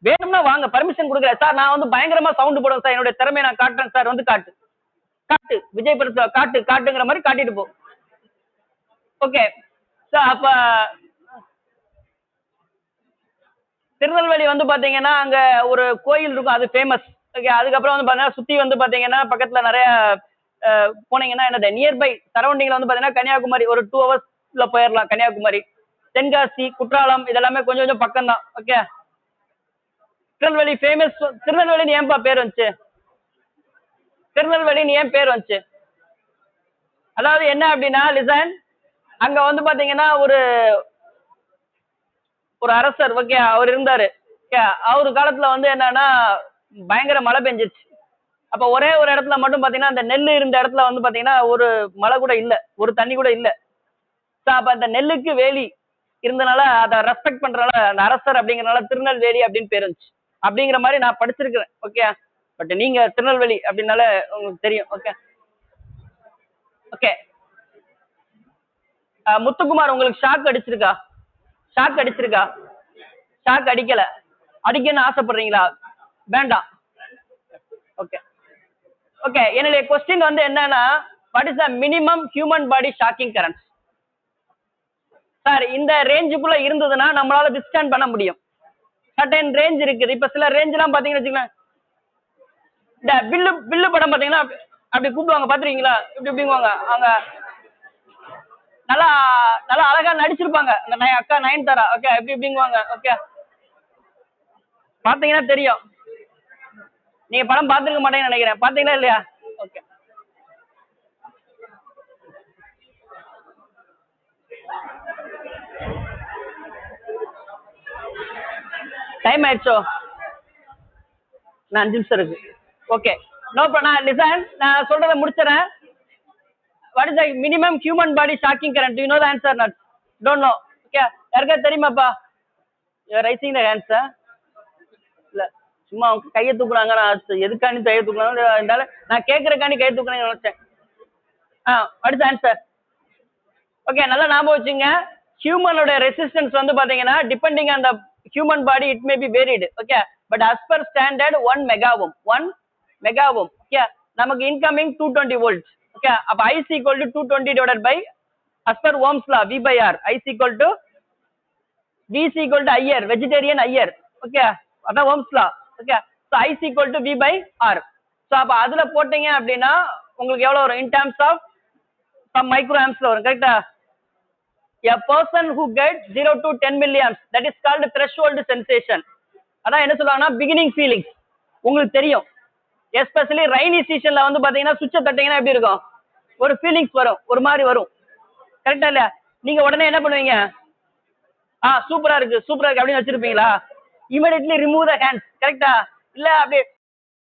வேணும்னா வாங்க, பர்மிஷன் கொடுக்குறேன் சார், நான் வந்து பயங்கரமா சவுண்ட் போடுவேன் சார், என்னுடைய திறமையை நான் காட்டுறேன் சார், வந்து காட்டு காட்டு விஜய் படத்தை காட்டு காட்டுங்கிற மாதிரி காட்டிட்டு போ. Okay sir. அப்ப திருநெல்வேலி வந்து பாத்தீங்கன்னா அங்க ஒரு கோயில் இருக்கும், அது ஃபேமஸ். ஓகே, அதுக்கப்புறம் வந்து பாத்தீங்கன்னா சுத்தி வந்து பாத்தீங்கன்னா பக்கத்துல நிறைய போனீங்கன்னா என்னது நியர்பை சரௌண்டிங்ல வந்து பாத்தீங்கன்னா கன்னியாகுமரி ஒரு 2 ஹவர்ஸ்ல போயிடலாம். கன்னியாகுமரி, தென்காசி, குற்றாலம் இதெல்லாமே கொஞ்சம் கொஞ்சம் பக்கம் தான். Okay, Tirunelveli famous. திருநெல்வேலின்னு ஏன்பா பேர் வந்துச்சு? திருநெல்வேலின்னு ஏன் பேர் வந்துச்சு? அதாவது என்ன அப்படின்னா, லிசன், அங்க வந்து பாத்தீங்கன்னா ஒரு ஒரு அரசர், ஓகே, அவர் இருந்தாரு. ஓகே, அவரு காலத்துல வந்து என்னன்னா பயங்கர மழை பெஞ்சிச்சு. அப்ப ஒரே ஒரு இடத்துல மட்டும் பாத்தீங்கன்னா அந்த நெல் இருந்த இடத்துல வந்து பாத்தீங்கன்னா ஒரு மழை கூட இல்ல, ஒரு தண்ணி கூட இல்ல. அப்ப அந்த நெல்லுக்கு வேலி இருந்தனால அதை ரெஸ்பெக்ட் பண்றனால அந்த அரசர் அப்படிங்கறனால திருநெல்வேலி அப்படின்னு பேர் இருந்துச்சு அப்படிங்கிற மாதிரி நான் படிச்சிருக்கிறேன். ஓகே, பட் நீங்க திருநெல்வேலி அப்படின்னால உங்களுக்கு தெரியும். Okay okay. முத்துக்குமார், உங்களுக்கு ஷாக் அடிச்சிருக்கா? ஷாக் அடிச்சிருக்கா? ஷாக் அடிக்கல. அடிக்கணும்னு ஆசைப்படுறீங்களா? வேண்டாம். Okay okay. என்னுடைய கொஸ்டின் வந்து என்னன்னா, what is the minimum human body shocking current? Sir, இந்த ரேஞ்சுக்குள்ள இருந்ததுன்னா நம்மளால விஸ்டாண்ட் பண்ண முடியும். சர்டன் ரேஞ்ச் இருக்குது. இப்ப சில ரேஞ்ச் எல்லாம் பாத்தீங்கன்னு வச்சுக்கோங்களேன், இந்த வில்லு வில்லு படம் பாத்தீங்கன்னா அப்படி கூப்பிடுவாங்க, பாத்துருக்கீங்களா? இப்படி இப்படிங்குவாங்க. அவங்க நல்லா நல்லா அழகா நடிச்சிருப்பாங்க, அந்த அக்கா நயன்தாரா. ஓகே, எப்படி இப்படிங்குவாங்க. ஓகே, பாத்தீங்கன்னா தெரியும். நீங்க படம் பாத்துருக்க மாட்டேங்கன்னு நினைக்கிறேன். பாத்தீங்களா இல்லையா? ஓகே. டைம் ஆயிடுச்சோ? நான் 5 நிமிஷம் இருக்கு. Okay, no problem. லிசன், நான் சொல்றதை முடிச்சிடறேன். What is the minimum human body shocking current? You know the answer? Not don't know. Okay, யாருக்கா தெரியுமாப்பா? You are rising the answer. இல்ல, சும்மா அவங்க கையை தூக்குறாங்க. நான் எதுக்காண்டி கையை தூக்குறாங்க, நான் கேட்கறக்காண்டி கையை தூக்குறேன்னு நினைச்சேன். What is answer? ஓகே, நல்லா ஞாபகம் வச்சுங்க. ஹியூமனோட ரெசிஸ்டன்ஸ் வந்து பாத்தீங்கன்னா depending on the human body it may be varied. Okay, but as per standard 1 megohm. 1 megohm. Okay, நமக்கு இன்கமிங் 220 வோல்ட்ஸ். ஓகே, அப்ப I is equal to 220 divided by as per Ohm's law V by R. I is equal to V is equal to IR, vegetarian IR. Okay, அதான் Ohm's law. Okay, so I is equal to V by R. so அப்ப அதுல போட்டீங்க அப்படின்னா உங்களுக்கு எவ்வளவு வரும்? in terms of some microamps வரும். கரெக்டா? A person who gets 0 to 10 milliamps, that is called threshold sensation. அதான் என்ன சொல்லுவாங்கன்னா beginning feelings. உங்களுக்கு தெரியும், எஸ்பெஷலி ரெய்னி சீசன்ல வந்து பாத்தீங்கன்னா சுவிட்சை தட்டிங்கன்னா எப்படி இருக்கும்? ஒரு ஃபீலிங்ஸ் வரும், ஒரு மாதிரி வரும். கரெக்டா இல்லையா? நீங்க உடனே என்ன பண்ணுவீங்க? சூப்பரா இருக்கு சூப்பரா இருக்கு அப்படின்னு வச்சிருப்பீங்களா? Immediately remove the hands. கரெக்டா? இல்ல அப்படி